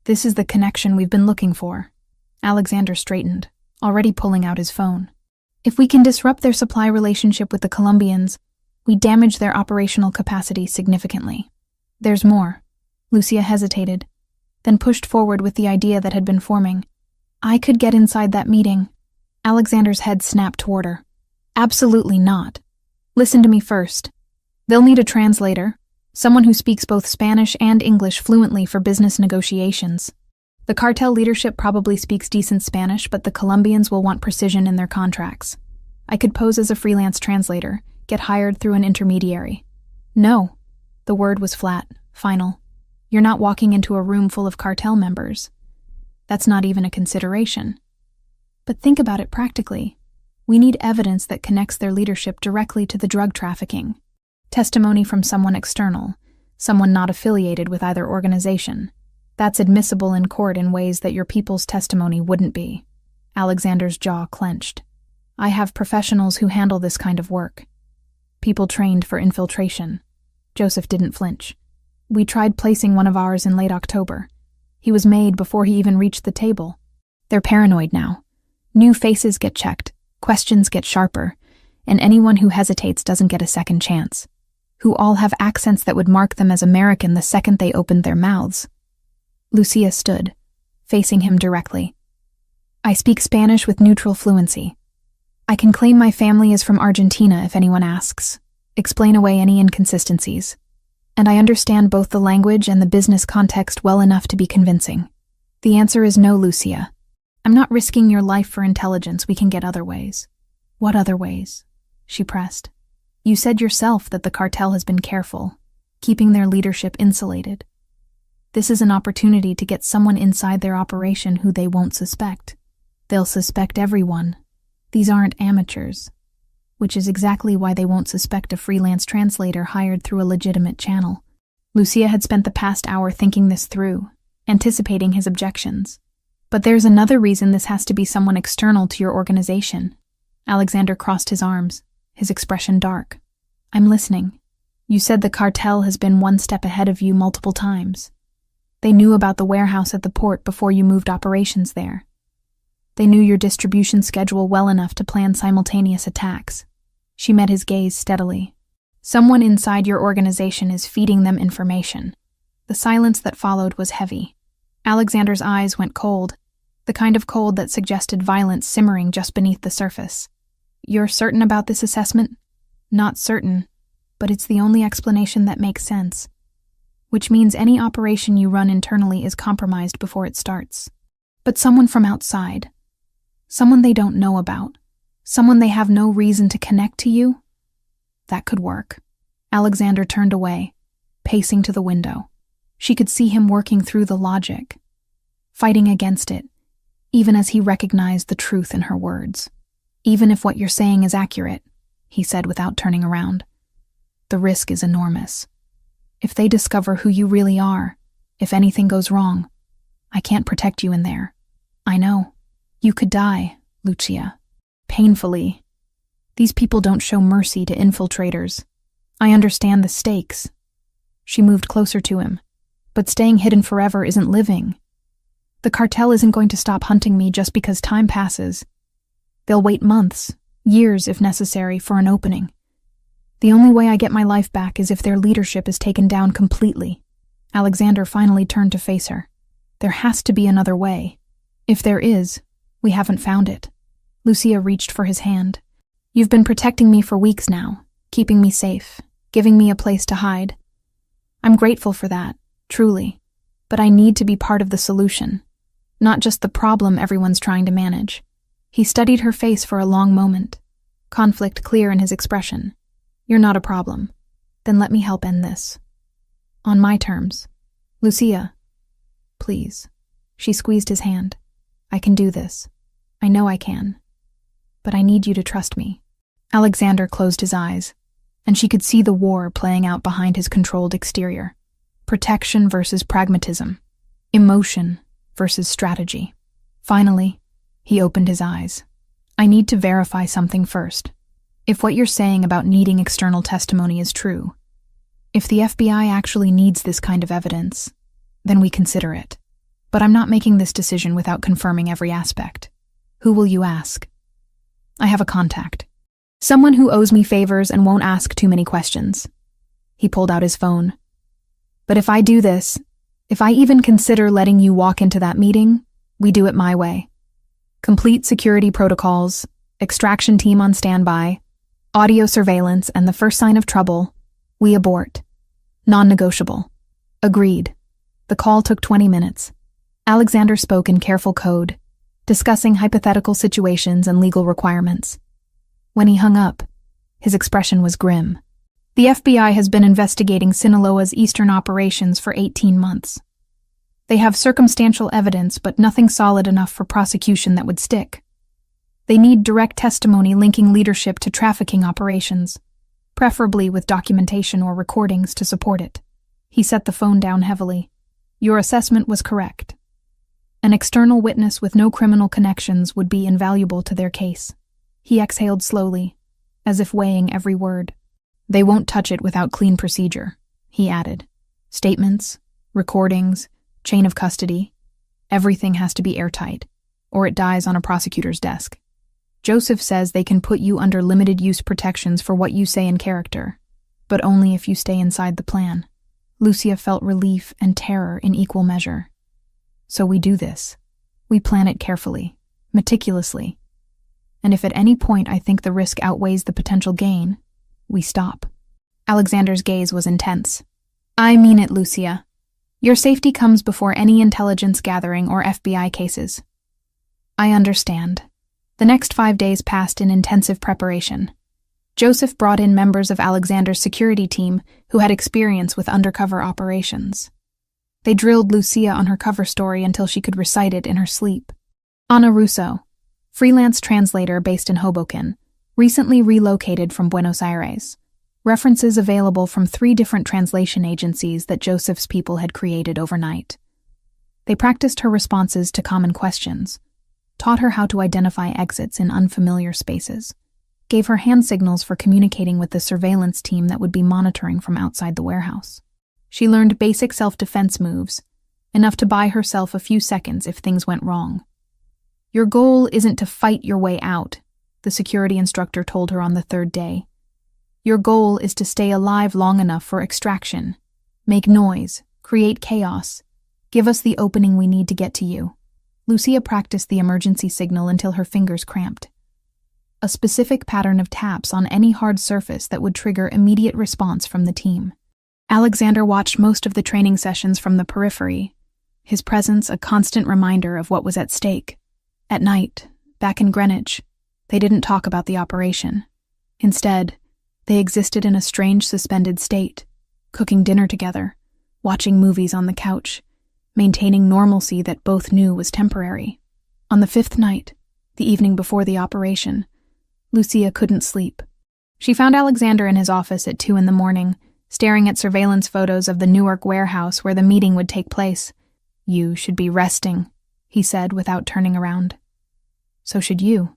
This is the connection we've been looking for. Alexander straightened, already pulling out his phone. If we can disrupt their supply relationship with the Colombians, we damage their operational capacity significantly. There's more. Lucia hesitated, then pushed forward with the idea that had been forming. I could get inside that meeting. Alexander's head snapped toward her. Absolutely not. Listen to me first. They'll need a translator, someone who speaks both Spanish and English fluently for business negotiations. The cartel leadership probably speaks decent Spanish, but the Colombians will want precision in their contracts. I could pose as a freelance translator, get hired through an intermediary. No. The word was flat, final. You're not walking into a room full of cartel members. That's not even a consideration. But think about it practically. We need evidence that connects their leadership directly to the drug trafficking. Testimony from someone external, someone not affiliated with either organization. That's admissible in court in ways that your people's testimony wouldn't be. Alexander's jaw clenched. I have professionals who handle this kind of work. People trained for infiltration. Joseph didn't flinch. We tried placing one of ours in late October. He was made before he even reached the table. They're paranoid now. New faces get checked, questions get sharper, and anyone who hesitates doesn't get a second chance. Who all have accents that would mark them as American the second they opened their mouths. Lucia stood, facing him directly. I speak Spanish with neutral fluency. I can claim my family is from Argentina if anyone asks. Explain away any inconsistencies. And I understand both the language and the business context well enough to be convincing. The answer is no, Lucia. I'm not risking your life for intelligence. We can get other ways. What other ways? She pressed. You said yourself that the cartel has been careful, keeping their leadership insulated. This is an opportunity to get someone inside their operation who they won't suspect. They'll suspect everyone. These aren't amateurs. Which is exactly why they won't suspect a freelance translator hired through a legitimate channel. Lucia had spent the past hour thinking this through, anticipating his objections. But there's another reason this has to be someone external to your organization. Alexander crossed his arms, his expression dark. I'm listening. You said the cartel has been one step ahead of you multiple times. They knew about the warehouse at the port before you moved operations there. They knew your distribution schedule well enough to plan simultaneous attacks. She met his gaze steadily. Someone inside your organization is feeding them information. The silence that followed was heavy. Alexander's eyes went cold, the kind of cold that suggested violence simmering just beneath the surface. You're certain about this assessment? Not certain, but it's the only explanation that makes sense. Which means any operation you run internally is compromised before it starts. But someone from outside, someone they don't know about, someone they have no reason to connect to you, that could work. Alexander turned away, pacing to the window. She could see him working through the logic, fighting against it, even as he recognized the truth in her words. Even if what you're saying is accurate, he said without turning around, the risk is enormous. If they discover who you really are, if anything goes wrong, I can't protect you in there. I know. You could die, Lucia. Painfully. These people don't show mercy to infiltrators. I understand the stakes. She moved closer to him. But staying hidden forever isn't living. The cartel isn't going to stop hunting me just because time passes. They'll wait months, years if necessary, for an opening. The only way I get my life back is if their leadership is taken down completely. Alexander finally turned to face her. There has to be another way. If there is, we haven't found it. Lucia reached for his hand. You've been protecting me for weeks now, keeping me safe, giving me a place to hide. I'm grateful for that, truly. But I need to be part of the solution, not just the problem everyone's trying to manage. He studied her face for a long moment, conflict clear in his expression. You're not a problem. Then let me help end this. On my terms. Lucia, please. She squeezed his hand. I can do this. I know I can. But I need you to trust me. Alexander closed his eyes, and she could see the war playing out behind his controlled exterior. Protection versus pragmatism. Emotion versus strategy. Finally, he opened his eyes. I need to verify something first. If what you're saying about needing external testimony is true, if the FBI actually needs this kind of evidence, then we consider it. But I'm not making this decision without confirming every aspect. Who will you ask? I have a contact. Someone who owes me favors and won't ask too many questions. He pulled out his phone. But if I do this, if I even consider letting you walk into that meeting, we do it my way. Complete security protocols, extraction team on standby, audio surveillance, and the first sign of trouble, we abort. Non-negotiable. Agreed. The call took 20 minutes. Alexander spoke in careful code, discussing hypothetical situations and legal requirements. When he hung up, his expression was grim. The FBI has been investigating Sinaloa's eastern operations for 18 months. They have circumstantial evidence, but nothing solid enough for prosecution that would stick. They need direct testimony linking leadership to trafficking operations, preferably with documentation or recordings to support it. He set the phone down heavily. Your assessment was correct. An external witness with no criminal connections would be invaluable to their case. He exhaled slowly, as if weighing every word. They won't touch it without clean procedure, he added. Statements, recordings, chain of custody, everything has to be airtight, or it dies on a prosecutor's desk. Joseph says they can put you under limited use protections for what you say in character, but only if you stay inside the plan. Lucia felt relief and terror in equal measure. So we do this. We plan it carefully, meticulously. And if at any point I think the risk outweighs the potential gain, we stop. Alexander's gaze was intense. I mean it, Lucia. Your safety comes before any intelligence gathering or FBI cases. I understand. The next 5 days passed in intensive preparation. Joseph brought in members of Alexander's security team who had experience with undercover operations. They drilled Lucia on her cover story until she could recite it in her sleep. Anna Russo, freelance translator based in Hoboken, recently relocated from Buenos Aires. References available from 3 different translation agencies that Joseph's people had created overnight. They practiced her responses to common questions, taught her how to identify exits in unfamiliar spaces, gave her hand signals for communicating with the surveillance team that would be monitoring from outside the warehouse. She learned basic self-defense moves, enough to buy herself a few seconds if things went wrong. "Your goal isn't to fight your way out," the security instructor told her on the third day. "Your goal is to stay alive long enough for extraction. Make noise, create chaos. Give us the opening we need to get to you." Lucia practiced the emergency signal until her fingers cramped. A specific pattern of taps on any hard surface that would trigger immediate response from the team. Alexander watched most of the training sessions from the periphery, his presence a constant reminder of what was at stake. At night, back in Greenwich, they didn't talk about the operation. Instead, they existed in a strange suspended state, cooking dinner together, watching movies on the couch, maintaining normalcy that both knew was temporary. On the fifth night, the evening before the operation, Lucia couldn't sleep. She found Alexander in his office at 2 a.m, staring at surveillance photos of the Newark warehouse where the meeting would take place. "You should be resting," he said without turning around. "So should you."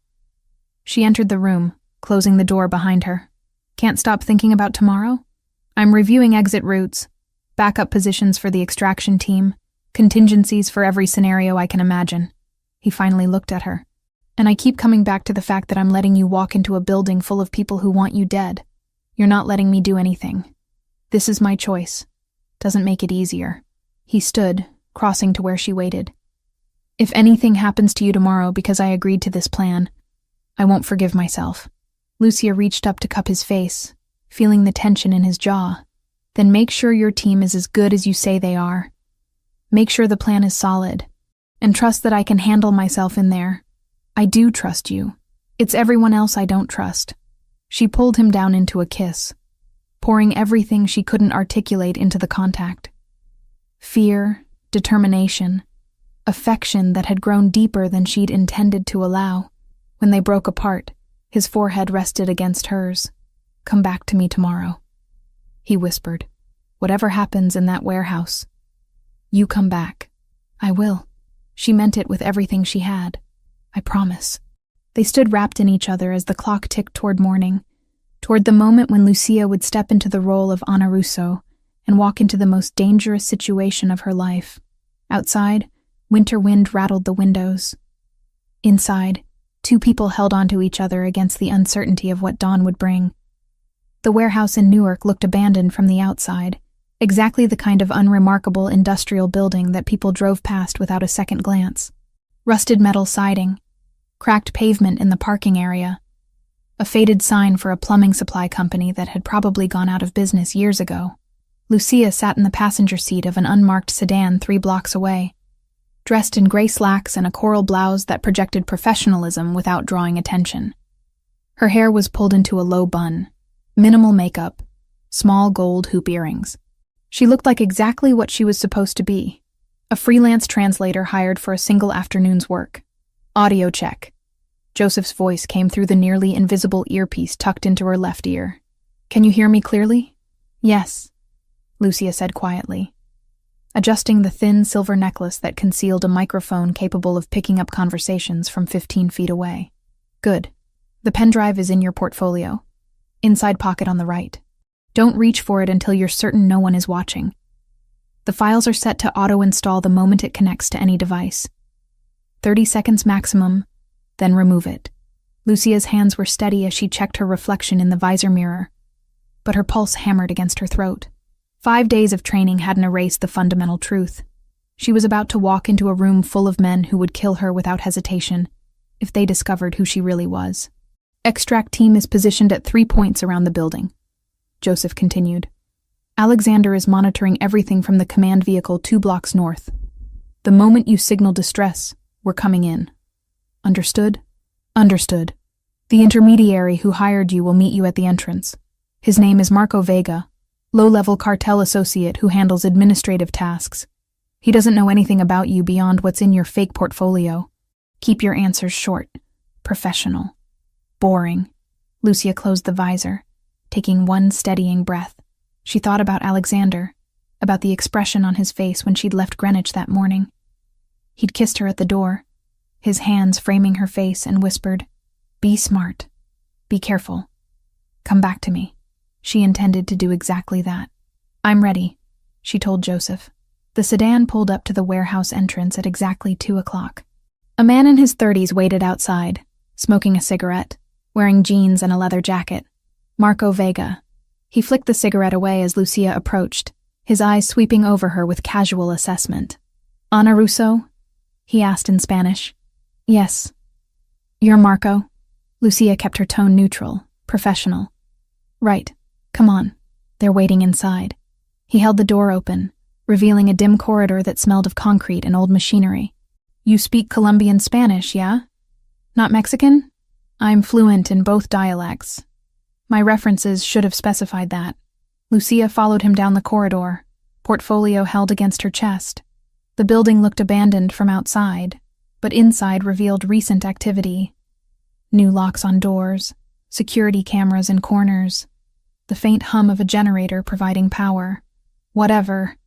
She entered the room, closing the door behind her. "Can't stop thinking about tomorrow? I'm reviewing exit routes, backup positions for the extraction team, contingencies for every scenario I can imagine." He finally looked at her. "And I keep coming back to the fact that I'm letting you walk into a building full of people who want you dead. You're not letting me do anything. This is my choice. Doesn't make it easier." He stood, crossing to where she waited. "If anything happens to you tomorrow because I agreed to this plan, I won't forgive myself." Lucia reached up to cup his face, feeling the tension in his jaw. "Then make sure your team is as good as you say they are. Make sure the plan is solid, and trust that I can handle myself in there. I do trust you. It's everyone else I don't trust." She pulled him down into a kiss, pouring everything she couldn't articulate into the contact. Fear, determination, affection that had grown deeper than she'd intended to allow. When they broke apart, his forehead rested against hers. "Come back to me tomorrow," he whispered. "Whatever happens in that warehouse, you come back." "I will." She meant it with everything she had. "I promise." They stood wrapped in each other as the clock ticked toward morning, toward the moment when Lucia would step into the role of Anna Russo and walk into the most dangerous situation of her life. Outside, winter wind rattled the windows. Inside, two people held onto each other against the uncertainty of what dawn would bring. The warehouse in Newark looked abandoned from the outside, exactly the kind of unremarkable industrial building that people drove past without a second glance. Rusted metal siding, cracked pavement in the parking area, a faded sign for a plumbing supply company that had probably gone out of business years ago. Lucia sat in the passenger seat of an unmarked sedan 3 blocks away, dressed in gray slacks and a coral blouse that projected professionalism without drawing attention. Her hair was pulled into a low bun, minimal makeup, small gold hoop earrings. She looked like exactly what she was supposed to be, a freelance translator hired for a single afternoon's work. "Audio check." Joseph's voice came through the nearly invisible earpiece tucked into her left ear. "Can you hear me clearly?" "Yes," Lucia said quietly, adjusting the thin silver necklace that concealed a microphone capable of picking up conversations from 15 feet away. "Good. The pen drive is in your portfolio. Inside pocket on the right. Don't reach for it until you're certain no one is watching. The files are set to auto-install the moment it connects to any device. 30 seconds maximum, then remove it." Lucia's hands were steady as she checked her reflection in the visor mirror, but her pulse hammered against her throat. 5 days of training hadn't erased the fundamental truth. She was about to walk into a room full of men who would kill her without hesitation if they discovered who she really was. "Extract team is positioned at 3 points around the building," Joseph continued. "Alexander is monitoring everything from the command vehicle 2 blocks north. The moment you signal distress, we're coming in. Understood?" "Understood. The intermediary who hired you will meet you at the entrance. His name is Marco Vega, low-level cartel associate who handles administrative tasks. He doesn't know anything about you beyond what's in your fake portfolio. Keep your answers short, professional, boring." Lucia closed the visor, taking one steadying breath. She thought about Alexander, about the expression on his face when she'd left Greenwich that morning. He'd kissed her at the door, his hands framing her face, and whispered, "Be smart. Be careful. Come back to me." She intended to do exactly that. "I'm ready," she told Joseph. The sedan pulled up to the warehouse entrance at exactly 2 o'clock. A man in his 30s waited outside, smoking a cigarette, wearing jeans and a leather jacket. Marco Vega. He flicked the cigarette away as Lucia approached, his eyes sweeping over her with casual assessment. "Ana Russo?" he asked in Spanish. "Yes." "You're Marco?" Lucia kept her tone neutral, professional. "Right. Come on. They're waiting inside." He held the door open, revealing a dim corridor that smelled of concrete and old machinery. "You speak Colombian Spanish, yeah? Not Mexican?" "I'm fluent in both dialects. My references should have specified that." Lucia followed him down the corridor, portfolio held against her chest. The building looked abandoned from outside, but inside revealed recent activity. New locks on doors, security cameras in corners, the faint hum of a generator providing power. Whatever.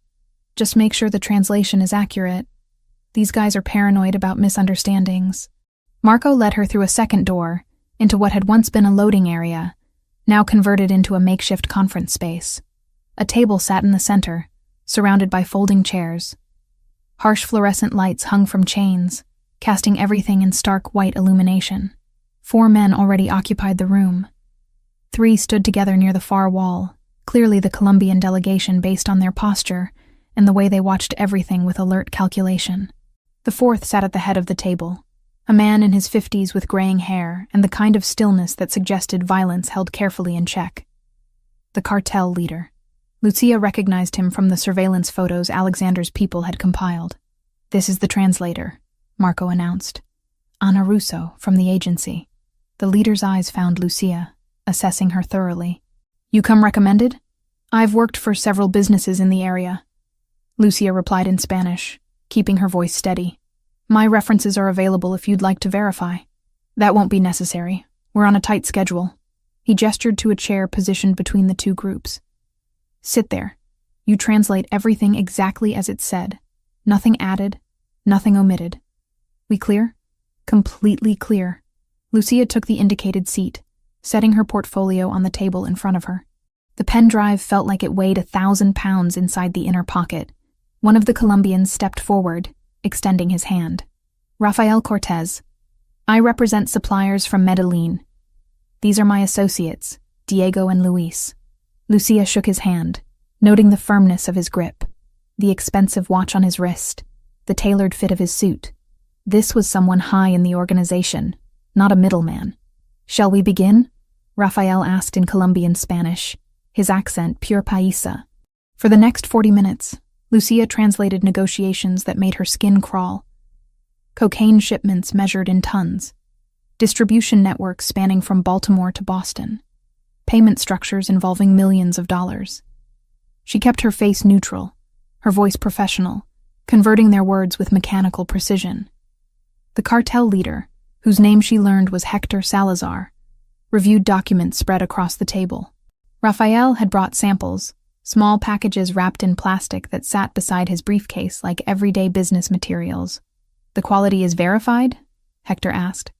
Just make sure the translation is accurate. These guys are paranoid about misunderstandings. Marco led her through a second door, into what had once been a loading area, now converted into a makeshift conference space. A table sat in the center, surrounded by folding chairs. Harsh fluorescent lights hung from chains, casting everything in stark white illumination. 4 men already occupied the room. 3 stood together near the far wall, clearly the Colombian delegation based on their posture and the way they watched everything with alert calculation. The 4th sat at the head of the table, a man in his 50s with graying hair and the kind of stillness that suggested violence held carefully in check. The cartel leader. Lucia recognized him from the surveillance photos Alexander's people had compiled. "This is the translator," Marco announced. "Ana Russo, from the agency." The leader's eyes found Lucia, assessing her thoroughly. "You come recommended?" "I've worked for several businesses in the area," Lucia replied in Spanish, keeping her voice steady. "My references are available if you'd like to verify." "That won't be necessary. We're on a tight schedule." He gestured to a chair positioned between the 2 groups. "Sit there. You translate everything exactly as it said. Nothing added, nothing omitted. We clear?" "Completely clear." Lucia took the indicated seat, setting her portfolio on the table in front of her. The pen drive felt like it weighed 1,000 pounds inside the inner pocket. One of the Colombians stepped forward, extending his hand. "Rafael Cortez. I represent suppliers from Medellin. These are my associates, Diego and Luis." Lucia shook his hand, noting the firmness of his grip, the expensive watch on his wrist, the tailored fit of his suit. This was someone high in the organization, not a middleman. "Shall we begin?" Rafael asked in Colombian Spanish, his accent pure paisa. For the next 40 minutes, Lucia translated negotiations that made her skin crawl. Cocaine shipments measured in tons, distribution networks spanning from Baltimore to Boston, payment structures involving millions of dollars. She kept her face neutral, her voice professional, converting their words with mechanical precision. The cartel leader, whose name she learned was Hector Salazar, reviewed documents spread across the table. Rafael had brought samples, small packages wrapped in plastic that sat beside his briefcase like everyday business materials. "The quality is verified?" Hector asked.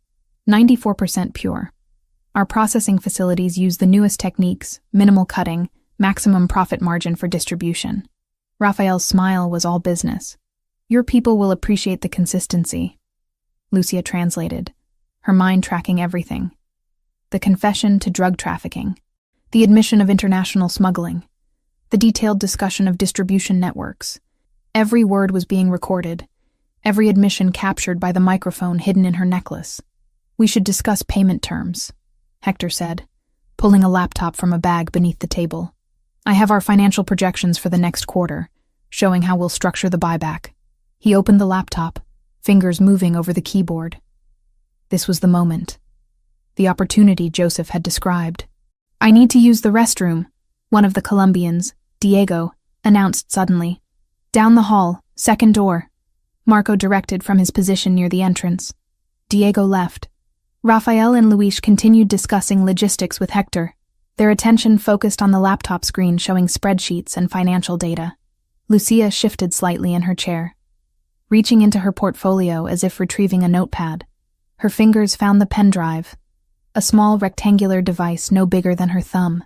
94% pure. Our processing facilities use the newest techniques, minimal cutting, maximum profit margin for distribution. Rafael's smile was all business. "Your people will appreciate the consistency," Lucia translated, her mind tracking everything. The confession to drug trafficking, the admission of international smuggling, the detailed discussion of distribution networks. Every word was being recorded, every admission captured by the microphone hidden in her necklace. "We should discuss payment terms," Hector said, pulling a laptop from a bag beneath the table. "I have our financial projections for the next quarter, showing how we'll structure the buyback." He opened the laptop, fingers moving over the keyboard. This was the moment. The opportunity Joseph had described. "I need to use the restroom," one of the Colombians, Diego, announced suddenly. "Down the hall, second door," Marco directed from his position near the entrance. Diego left. Rafael and Luis continued discussing logistics with Hector, their attention focused on the laptop screen showing spreadsheets and financial data. Lucia shifted slightly in her chair. Reaching into her portfolio as if retrieving a notepad, her fingers found the pen drive, a small rectangular device no bigger than her thumb.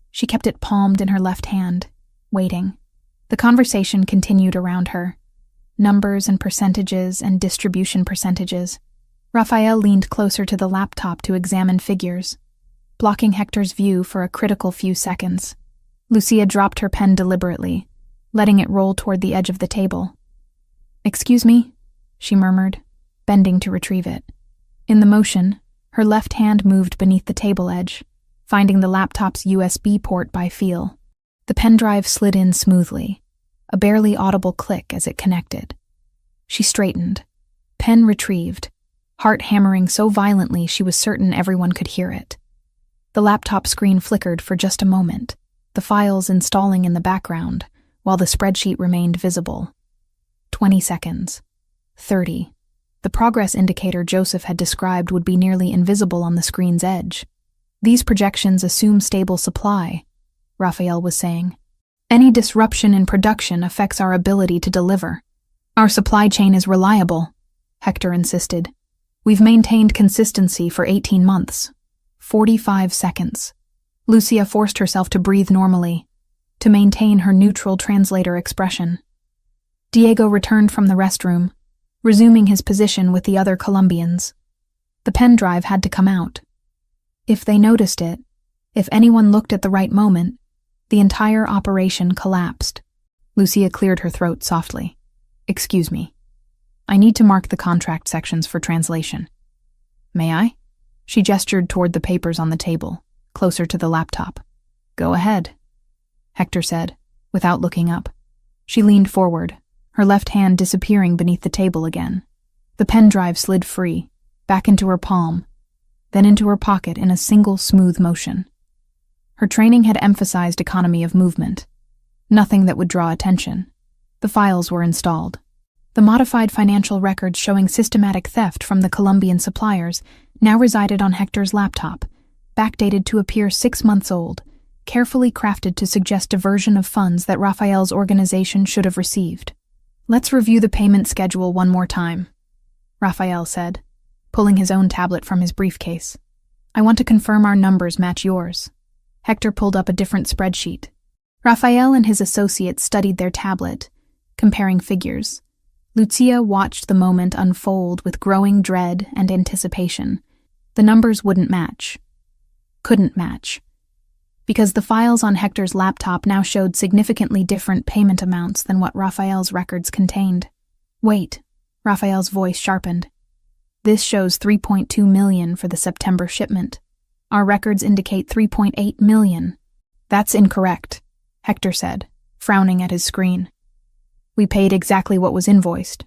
She kept it palmed in her left hand, waiting. The conversation continued around her. Numbers and percentages and distribution percentages. Raphael leaned closer to the laptop to examine figures, blocking Hector's view for a critical few seconds. Lucia dropped her pen deliberately, letting it roll toward the edge of the table. "Excuse me," she murmured, bending to retrieve it. In the motion, her left hand moved beneath the table edge, finding the laptop's USB port by feel. The pen drive slid in smoothly, a barely audible click as it connected. She straightened, pen retrieved, heart hammering so violently she was certain everyone could hear it. The laptop screen flickered for just a moment, the files installing in the background, while the spreadsheet remained visible. 20 seconds. 30. The progress indicator Joseph had described would be nearly invisible on the screen's edge. "These projections assume stable supply," Raphael was saying. "Any disruption in production affects our ability to deliver. Our supply chain is reliable," Hector insisted. "We've maintained consistency for 18 months. 45 seconds. Lucia forced herself to breathe normally, to maintain her neutral translator expression. Diego returned from the restroom, resuming his position with the other Colombians. The pen drive had to come out. If they noticed it, if anyone looked at the right moment, the entire operation collapsed. Lucia cleared her throat softly. "Excuse me. I need to mark the contract sections for translation." "May I?" She gestured toward the papers on the table, closer to the laptop. "Go ahead," Hector said, without looking up. She leaned forward, her left hand disappearing beneath the table again. The pen drive slid free, back into her palm, then into her pocket in a single smooth motion. Her training had emphasized economy of movement. Nothing that would draw attention. The files were installed. The modified financial records showing systematic theft from the Colombian suppliers now resided on Hector's laptop, backdated to appear 6 months old, carefully crafted to suggest diversion of funds that Raphael's organization should have received. "Let's review the payment schedule one more time," Raphael said, pulling his own tablet from his briefcase. "I want to confirm our numbers match yours." Hector pulled up a different spreadsheet. Raphael and his associates studied their tablet, comparing figures. Lucia watched the moment unfold with growing dread and anticipation. The numbers wouldn't match. Couldn't match. Because the files on Hector's laptop now showed significantly different payment amounts than what Raphael's records contained. "Wait," Raphael's voice sharpened. "This shows 3.2 million for the September shipment. Our records indicate 3.8 million. "That's incorrect," Hector said, frowning at his screen. "We paid exactly what was invoiced.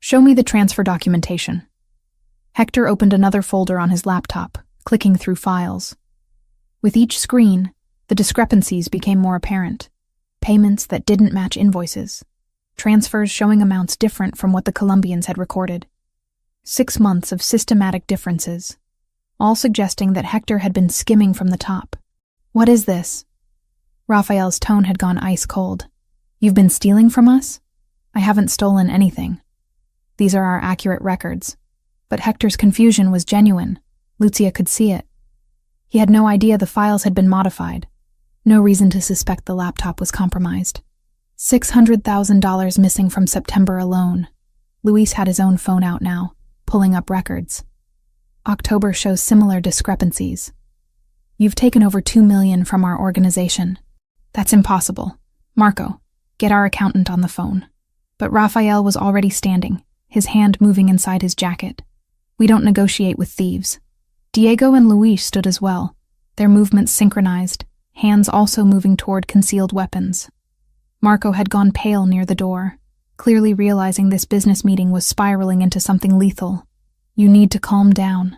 Show me the transfer documentation." Hector opened another folder on his laptop, clicking through files. With each screen, the discrepancies became more apparent. Payments that didn't match invoices. Transfers showing amounts different from what the Colombians had recorded. 6 months of systematic differences, all suggesting that Hector had been skimming from the top. "What is this?" Raphael's tone had gone ice cold. "You've been stealing from us?" "I haven't stolen anything. These are our accurate records." But Hector's confusion was genuine. Lucia could see it. He had no idea the files had been modified. No reason to suspect the laptop was compromised. $600,000 missing from September alone. Luis had his own phone out now, pulling up records. October shows similar discrepancies. "You've taken over 2 million from our organization." "That's impossible. Marco, get our accountant on the phone." But Raphael was already standing, his hand moving inside his jacket. "We don't negotiate with thieves." Diego and Luis stood as well, their movements synchronized, hands also moving toward concealed weapons. Marco had gone pale near the door, clearly realizing this business meeting was spiraling into something lethal. "You need to calm down,"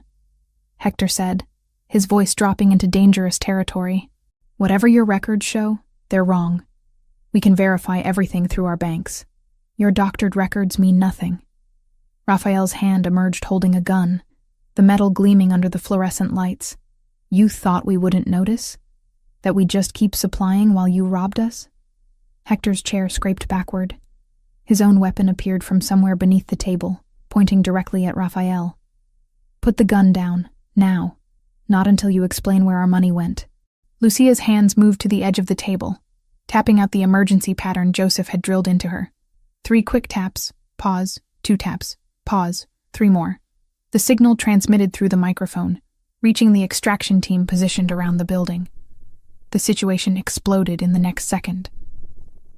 Hector said, his voice dropping into dangerous territory. "Whatever your records show, they're wrong. We can verify everything through our banks. Your doctored records mean nothing." Raphael's hand emerged holding a gun, the metal gleaming under the fluorescent lights. "You thought we wouldn't notice? That we'd just keep supplying while you robbed us?" Hector's chair scraped backward. His own weapon appeared from somewhere beneath the table, pointing directly at Raphael. "Put the gun down, now. Not until you explain where our money went." Lucia's hands moved to the edge of the table, tapping out the emergency pattern Joseph had drilled into her. 3 quick taps, pause, 2 taps, pause, 3 more. The signal transmitted through the microphone, reaching the extraction team positioned around the building. The situation exploded in the next second.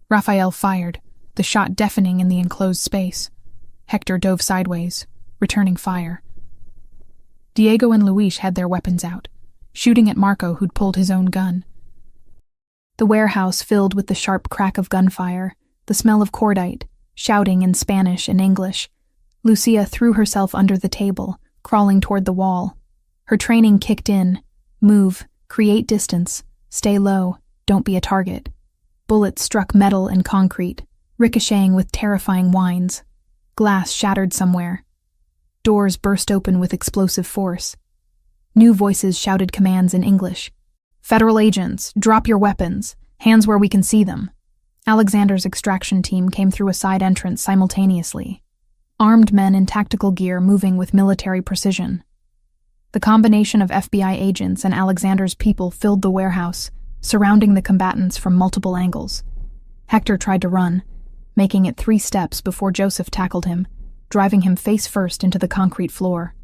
Raphael fired, the shot deafening in the enclosed space. Hector dove sideways, returning fire. Diego and Luis had their weapons out, shooting at Marco, who'd pulled his own gun. The warehouse filled with the sharp crack of gunfire, the smell of cordite, shouting in Spanish and English. Lucia threw herself under the table, crawling toward the wall. Her training kicked in. Move, create distance, stay low, don't be a target. Bullets struck metal and concrete, ricocheting with terrifying whines. Glass shattered somewhere. Doors burst open with explosive force. New voices shouted commands in English. "Federal agents, drop your weapons. Hands where we can see them." Alexander's extraction team came through a side entrance simultaneously. Armed men in tactical gear moving with military precision. The combination of FBI agents and Alexander's people filled the warehouse, surrounding the combatants from multiple angles. Hector tried to run, making it 3 steps before Joseph tackled him, driving him face first into the concrete floor.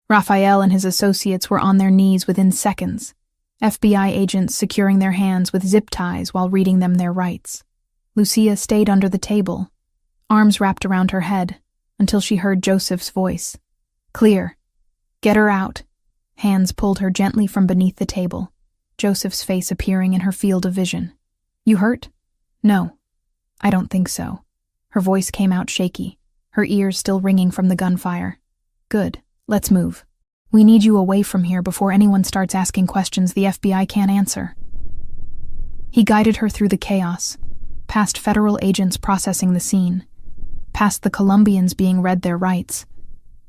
Raphael and his associates were on their knees within seconds, FBI agents securing their hands with zip ties while reading them their rights. Lucia stayed under the table, arms wrapped around her head, until she heard Joseph's voice. "Clear. Get her out." Hands pulled her gently from beneath the table, Joseph's face appearing in her field of vision. "You hurt?" "No. I don't think so." Her voice came out shaky, her ears still ringing from the gunfire. "Good. Let's move. We need you away from here before anyone starts asking questions the FBI can't answer." He guided her through the chaos, past federal agents processing the scene, past the Colombians being read their rights,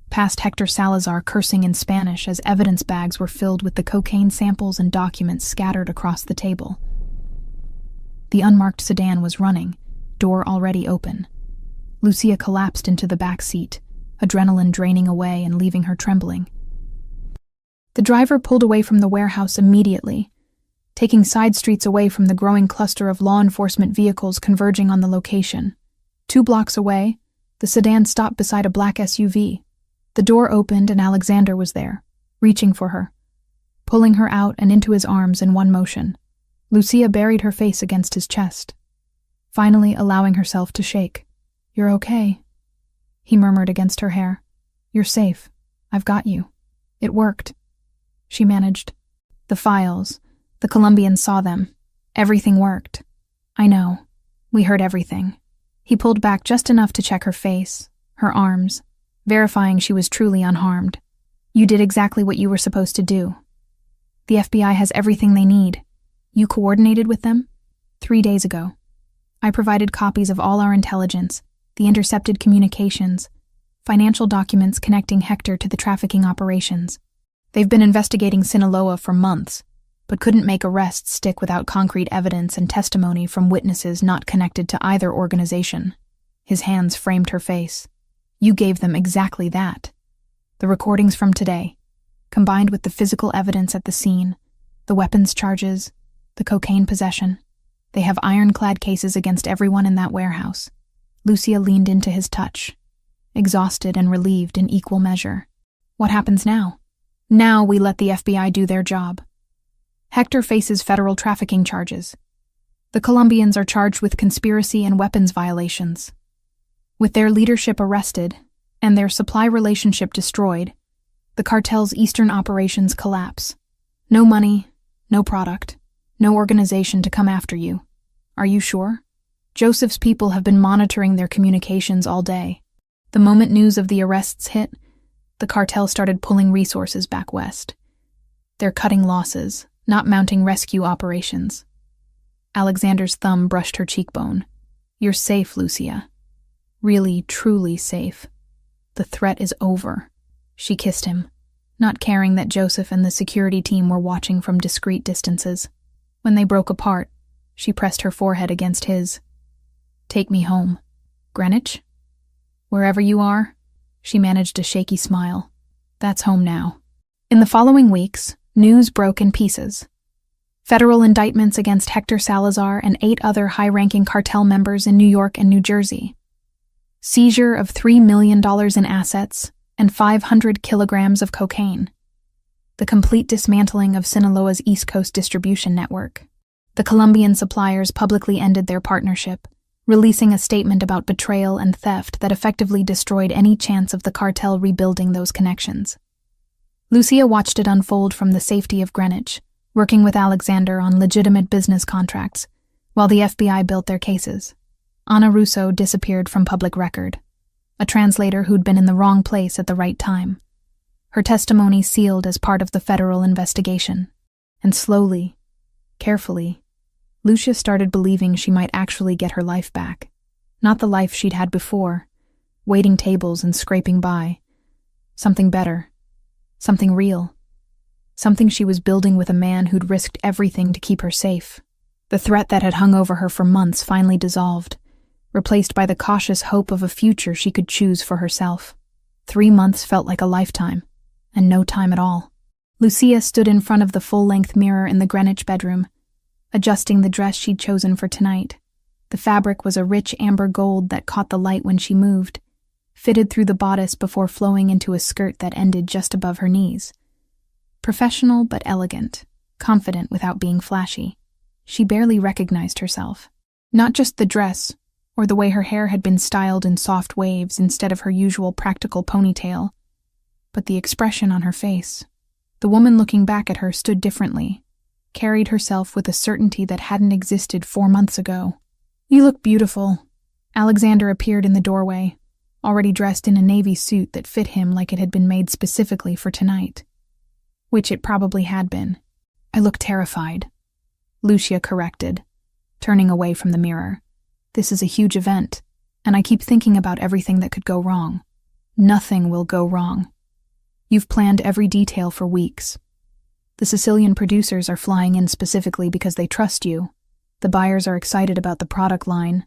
past Hector Salazar cursing in Spanish as evidence bags were filled with the cocaine samples and documents scattered across the table. The unmarked sedan was running, door already open. Lucia collapsed into the back seat, adrenaline draining away and leaving her trembling. The driver pulled away from the warehouse immediately, taking side streets away from the growing cluster of law enforcement vehicles converging on the location. 2 blocks away, the sedan stopped beside a black SUV. The door opened and Alexander was there, reaching for her, pulling her out and into his arms in one motion. Lucia buried her face against his chest, finally allowing herself to shake. "You're okay," he murmured against her hair. "You're safe. I've got you." "It worked," she managed. "The files. The Colombians saw them. Everything worked." "I know. We heard everything." He pulled back just enough to check her face, her arms, verifying she was truly unharmed. "You did exactly what you were supposed to do. The FBI has everything they need. You coordinated with them?" 3 days ago. I provided copies of all our intelligence, the intercepted communications, financial documents connecting Hector to the trafficking operations. They've been investigating Sinaloa for months, but couldn't make arrests stick without concrete evidence and testimony from witnesses not connected to either organization. His hands framed her face. "You gave them exactly that. The recordings from today, combined with the physical evidence at the scene, the weapons charges, the cocaine possession. They have ironclad cases against everyone in that warehouse." Lucia leaned into his touch, exhausted and relieved in equal measure. "What happens now?" "Now we let the FBI do their job. Hector faces federal trafficking charges. The Colombians are charged with conspiracy and weapons violations. With their leadership arrested and their supply relationship destroyed, the cartel's eastern operations collapse. No money, no product, no organization to come after you. Are you sure? Joseph's people have been monitoring their communications all day. The moment news of the arrests hit, the cartel started pulling resources back west. They're cutting losses, not mounting rescue operations." Alexander's thumb brushed her cheekbone. "You're safe, Lucia. Really, truly safe. The threat is over." She kissed him, not caring that Joseph and the security team were watching from discreet distances. When they broke apart, she pressed her forehead against his. Take me home. Greenwich? Wherever you are? She managed a shaky smile. That's home now. In the following weeks, news broke in pieces. Federal indictments against Hector Salazar and 8 other high-ranking cartel members in New York and New Jersey. Seizure of $3 million in assets and 500 kilograms of cocaine. The complete dismantling of Sinaloa's East Coast distribution network. The Colombian suppliers publicly ended their partnership, releasing a statement about betrayal and theft that effectively destroyed any chance of the cartel rebuilding those connections. Lucia watched it unfold from the safety of Greenwich, working with Alexander on legitimate business contracts, while the FBI built their cases. Ana Russo disappeared from public record, a translator who'd been in the wrong place at the right time. Her testimony sealed as part of the federal investigation. And slowly, carefully, Lucia started believing she might actually get her life back. Not the life she'd had before, waiting tables and scraping by. Something better. Something real. Something she was building with a man who'd risked everything to keep her safe. The threat that had hung over her for months finally dissolved, replaced by the cautious hope of a future she could choose for herself. 3 months felt like a lifetime, and no time at all. Lucia stood in front of the full-length mirror in the Greenwich bedroom, adjusting the dress she'd chosen for tonight. The fabric was a rich amber gold that caught the light when she moved, fitted through the bodice before flowing into a skirt that ended just above her knees. Professional but elegant, confident without being flashy. She barely recognized herself. Not just the dress, or the way her hair had been styled in soft waves instead of her usual practical ponytail, but the expression on her face. The woman looking back at her stood differently, carried herself with a certainty that hadn't existed 4 months ago. "You look beautiful." Alexander appeared in the doorway, already dressed in a navy suit that fit him like it had been made specifically for tonight. Which it probably had been. "I look terrified," Lucia corrected, turning away from the mirror. "This is a huge event, and I keep thinking about everything that could go wrong." "Nothing will go wrong. You've planned every detail for weeks. The Sicilian producers are flying in specifically because they trust you. The buyers are excited about the product line.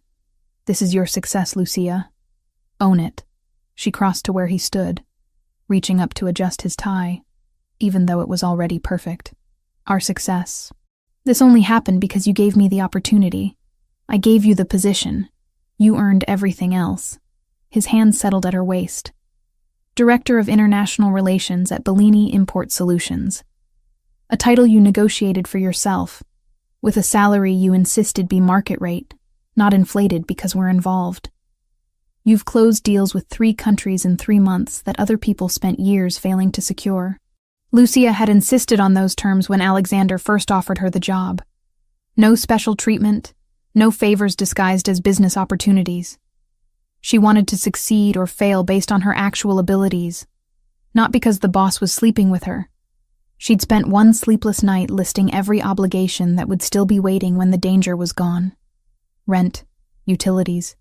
This is your success, Lucia. Own it." She crossed to where he stood, reaching up to adjust his tie, even though it was already perfect. "Our success. This only happened because you gave me the opportunity. I gave you the position. You earned everything else." His hand settled at her waist. "Director of International Relations at Bellini Import Solutions. A title you negotiated for yourself, with a salary you insisted be market rate, not inflated because we're involved. You've closed deals with 3 countries in 3 months that other people spent years failing to secure." Lucia had insisted on those terms when Alexander first offered her the job. No special treatment, no favors disguised as business opportunities. She wanted to succeed or fail based on her actual abilities, not because the boss was sleeping with her. She'd spent 1 sleepless night listing every obligation that would still be waiting when the danger was gone. Rent, utilities,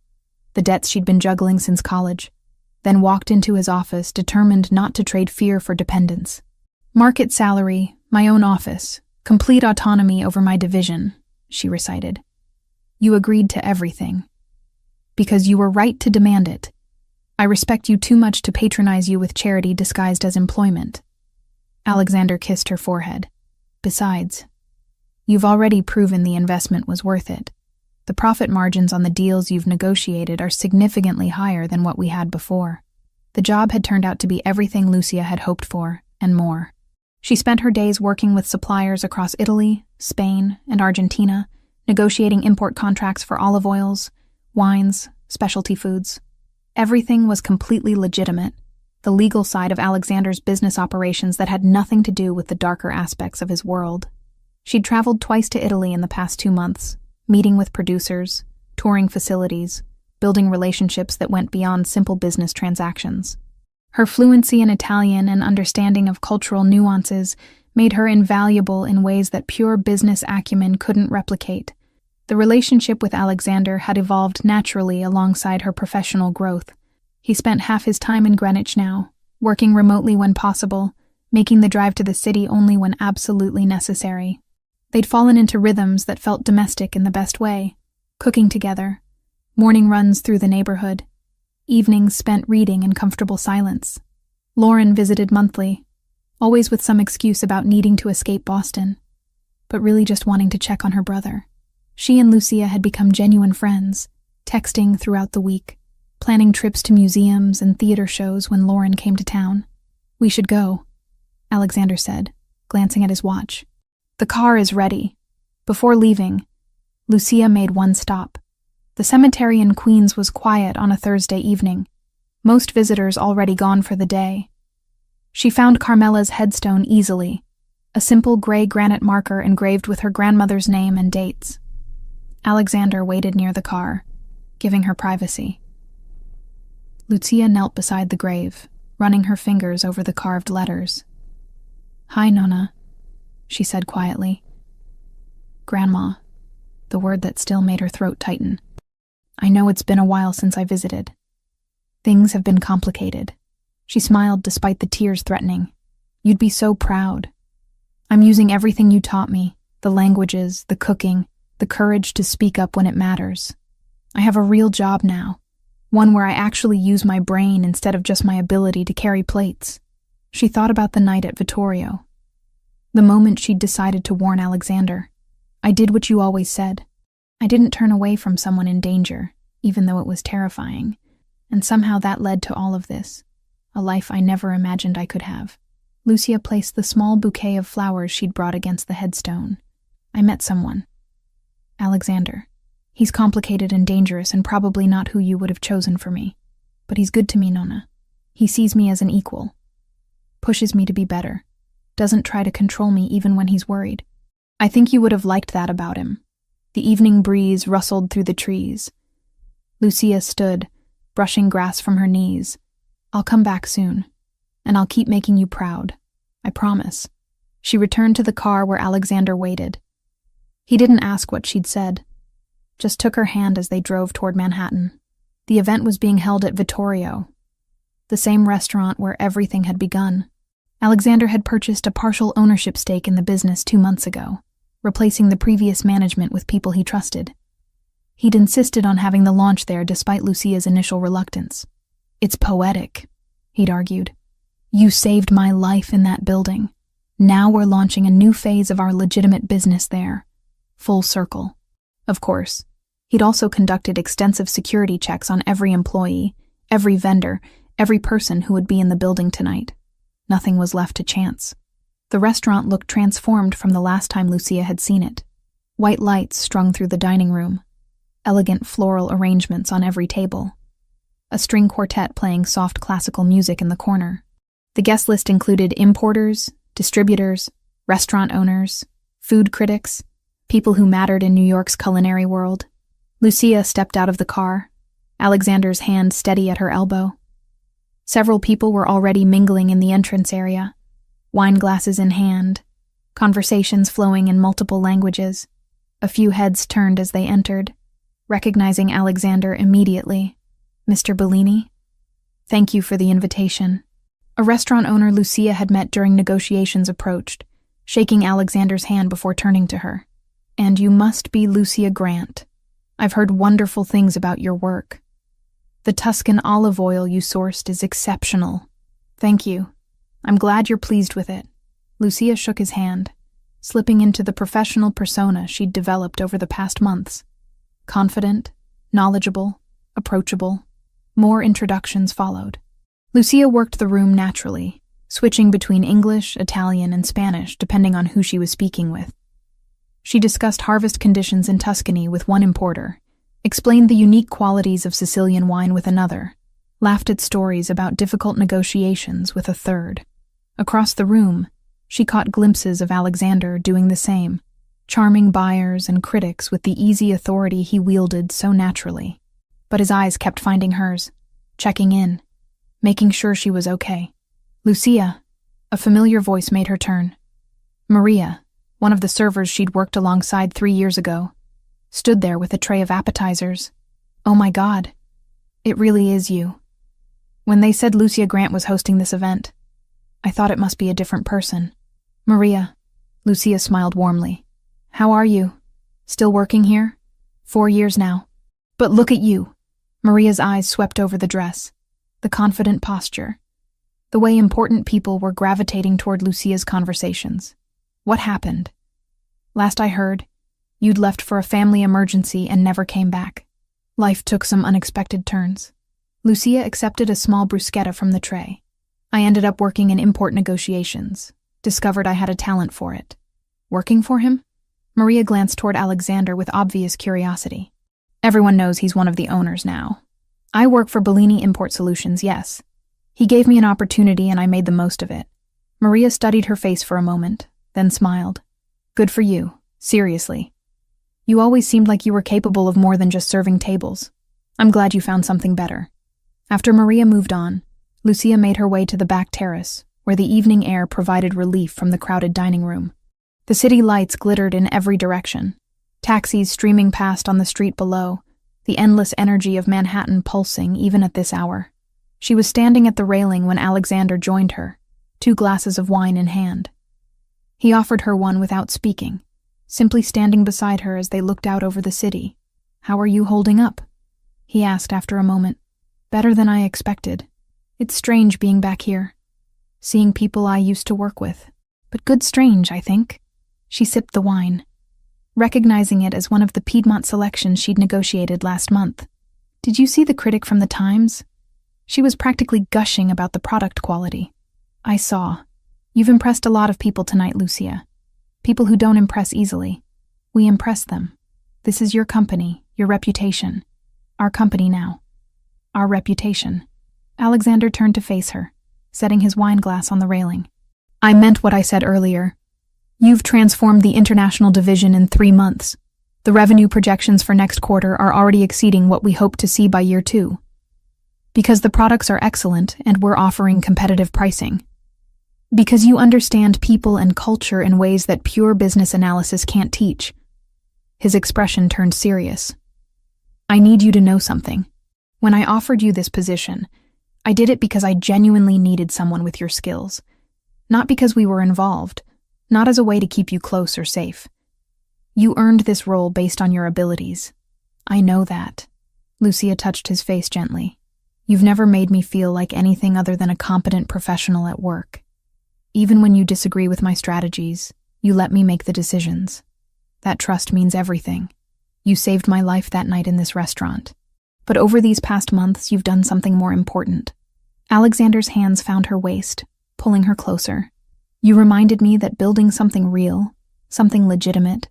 the debts she'd been juggling since college, then walked into his office determined not to trade fear for dependence. "Market salary, my own office, complete autonomy over my division," she recited. "You agreed to everything. Because you were right to demand it. I respect you too much to patronize you with charity disguised as employment." Alexander kissed her forehead. "Besides, you've already proven the investment was worth it. The profit margins on the deals you've negotiated are significantly higher than what we had before." The job had turned out to be everything Lucia had hoped for, and more. She spent her days working with suppliers across Italy, Spain, and Argentina, negotiating import contracts for olive oils, wines, specialty foods. Everything was completely legitimate, the legal side of Alexander's business operations that had nothing to do with the darker aspects of his world. She'd traveled twice to Italy in the past 2 months, meeting with producers, touring facilities, building relationships that went beyond simple business transactions. Her fluency in Italian and understanding of cultural nuances made her invaluable in ways that pure business acumen couldn't replicate. The relationship with Alexander had evolved naturally alongside her professional growth. He spent half his time in Greenwich now, working remotely when possible, making the drive to the city only when absolutely necessary. They'd fallen into rhythms that felt domestic in the best way, cooking together, Morning runs through the neighborhood, evenings spent reading in comfortable silence. Lauren visited monthly, always with some excuse about needing to escape Boston, but really just wanting to check on her brother. She and Lucia had become genuine friends, texting throughout the week, planning trips to museums and theater shows when Lauren came to town. "We should go," Alexander said, glancing at his watch. "The car is ready." Before leaving, Lucia made one stop. The cemetery in Queens was quiet on a Thursday evening, most visitors already gone for the day. She found Carmela's headstone easily, a simple gray granite marker engraved with her grandmother's name and dates. Alexander waited near the car, giving her privacy. Lucia knelt beside the grave, running her fingers over the carved letters. "Hi, Nonna," she said quietly. "Grandma," the word that still made her throat tighten. "I know it's been a while since I visited. Things have been complicated." She smiled despite the tears threatening. "You'd be so proud. I'm using everything you taught me, the languages, the cooking, the courage to speak up when it matters. I have a real job now, one where I actually use my brain instead of just my ability to carry plates." She thought about the night at Vittorio, the moment she'd decided to warn Alexander. "I did what you always said. I didn't turn away from someone in danger, even though it was terrifying, and somehow that led to all of this, a life I never imagined I could have." Lucia placed the small bouquet of flowers she'd brought against the headstone. "I met someone. Alexander. He's complicated and dangerous and probably not who you would have chosen for me. But he's good to me, Nonna. He sees me as an equal. Pushes me to be better. Doesn't try to control me even when he's worried. I think you would have liked that about him." The evening breeze rustled through the trees. Lucia stood, brushing grass from her knees. "I'll come back soon, and I'll keep making you proud. I promise." She returned to the car where Alexander waited. He didn't ask what she'd said, just took her hand as they drove toward Manhattan. The event was being held at Vittorio, the same restaurant where everything had begun. Alexander had purchased a partial ownership stake in the business 2 months ago, replacing the previous management with people he trusted. He'd insisted on having the launch there despite Lucia's initial reluctance. "It's poetic," he'd argued. "You saved my life in that building. Now we're launching a new phase of our legitimate business there. Full circle." Of course, he'd also conducted extensive security checks on every employee, every vendor, every person who would be in the building tonight. Nothing was left to chance. The restaurant looked transformed from the last time Lucia had seen it. White lights strung through the dining room, elegant floral arrangements on every table, a string quartet playing soft classical music in the corner. The guest list included importers, distributors, restaurant owners, food critics, people who mattered in New York's culinary world. Lucia stepped out of the car, Alexander's hand steady at her elbow. Several people were already mingling in the entrance area, wine glasses in hand, conversations flowing in multiple languages. A few heads turned as they entered, recognizing Alexander immediately. "Mr. Bellini? Thank you for the invitation." A restaurant owner Lucia had met during negotiations approached, shaking Alexander's hand before turning to her. "And you must be Lucia Grant. I've heard wonderful things about your work. The Tuscan olive oil you sourced is exceptional. Thank you. I'm glad you're pleased with it." Lucia shook his hand, slipping into the professional persona she'd developed over the past months. Confident, knowledgeable, approachable. More introductions followed. Lucia worked the room naturally, switching between English, Italian, and Spanish depending on who she was speaking with. She discussed harvest conditions in Tuscany with one importer, explained the unique qualities of Sicilian wine with another, laughed at stories about difficult negotiations with a third. Across the room, she caught glimpses of Alexander doing the same, charming buyers and critics with the easy authority he wielded so naturally. But his eyes kept finding hers, checking in, making sure she was okay. "Lucia," a familiar voice made her turn. Maria, one of the servers she'd worked alongside 3 years ago, stood there with a tray of appetizers. "Oh my God, it really is you." When they said Lucia Grant was hosting this event, I thought it must be a different person. "Maria," Lucia smiled warmly. "How are you? Still working here? 4 years now." But look at you. Maria's eyes swept over the dress, the confident posture, the way important people were gravitating toward Lucia's conversations. What happened? Last I heard, you'd left for a family emergency and never came back. Life took some unexpected turns. Lucia accepted a small bruschetta from the tray. I ended up working in import negotiations, discovered I had a talent for it. Working for him? Maria glanced toward Alexander with obvious curiosity. Everyone knows he's one of the owners now. I work for Bellini Import Solutions, yes. He gave me an opportunity and I made the most of it. Maria studied her face for a moment, then smiled. Good for you, seriously. You always seemed like you were capable of more than just serving tables. I'm glad you found something better. After Maria moved on, Lucia made her way to the back terrace, where the evening air provided relief from the crowded dining room. The city lights glittered in every direction, taxis streaming past on the street below, the endless energy of Manhattan pulsing even at this hour. She was standing at the railing when Alexander joined her, 2 glasses of wine in hand. He offered her one without speaking, simply standing beside her as they looked out over the city. "How are you holding up?" he asked after a moment. "Better than I expected. It's strange being back here, seeing people I used to work with. But good strange, I think." She sipped the wine, recognizing it as one of the Piedmont selections she'd negotiated last month. "Did you see the critic from the Times?" She was practically gushing about the product quality. "I saw. You've impressed a lot of people tonight, Lucia. People who don't impress easily. We impress them. This is your company, your reputation. Our company now. Our reputation." Alexander turned to face her, setting his wine glass on the railing. "I meant what I said earlier. You've transformed the international division in 3 months. The revenue projections for next quarter are already exceeding what we hope to see by year 2. Because the products are excellent and we're offering competitive pricing. Because you understand people and culture in ways that pure business analysis can't teach." His expression turned serious. "I need you to know something. When I offered you this position, I did it because I genuinely needed someone with your skills. Not because we were involved, not as a way to keep you close or safe. You earned this role based on your abilities. I know that." Lucia touched his face gently. "You've never made me feel like anything other than a competent professional at work. Even when you disagree with my strategies, you let me make the decisions. That trust means everything. You saved my life that night in this restaurant. But over these past months, you've done something more important." Alexander's hands found her waist, pulling her closer. "You reminded me that building something real, something legitimate,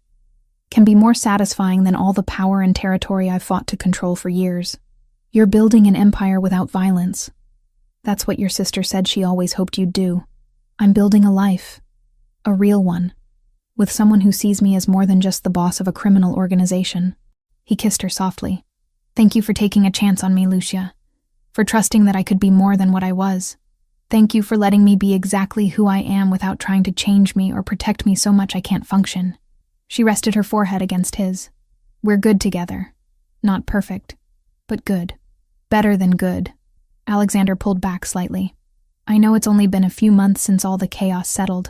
can be more satisfying than all the power and territory I've fought to control for years. You're building an empire without violence. That's what your sister said she always hoped you'd do. I'm building a life, a real one, with someone who sees me as more than just the boss of a criminal organization." He kissed her softly. "Thank you for taking a chance on me, Lucia, for trusting that I could be more than what I was. Thank you for letting me be exactly who I am without trying to change me or protect me so much I can't function." She rested her forehead against his. "We're good together. Not perfect, but good. Better than good." Alexander pulled back slightly. "I know it's only been a few months since all the chaos settled,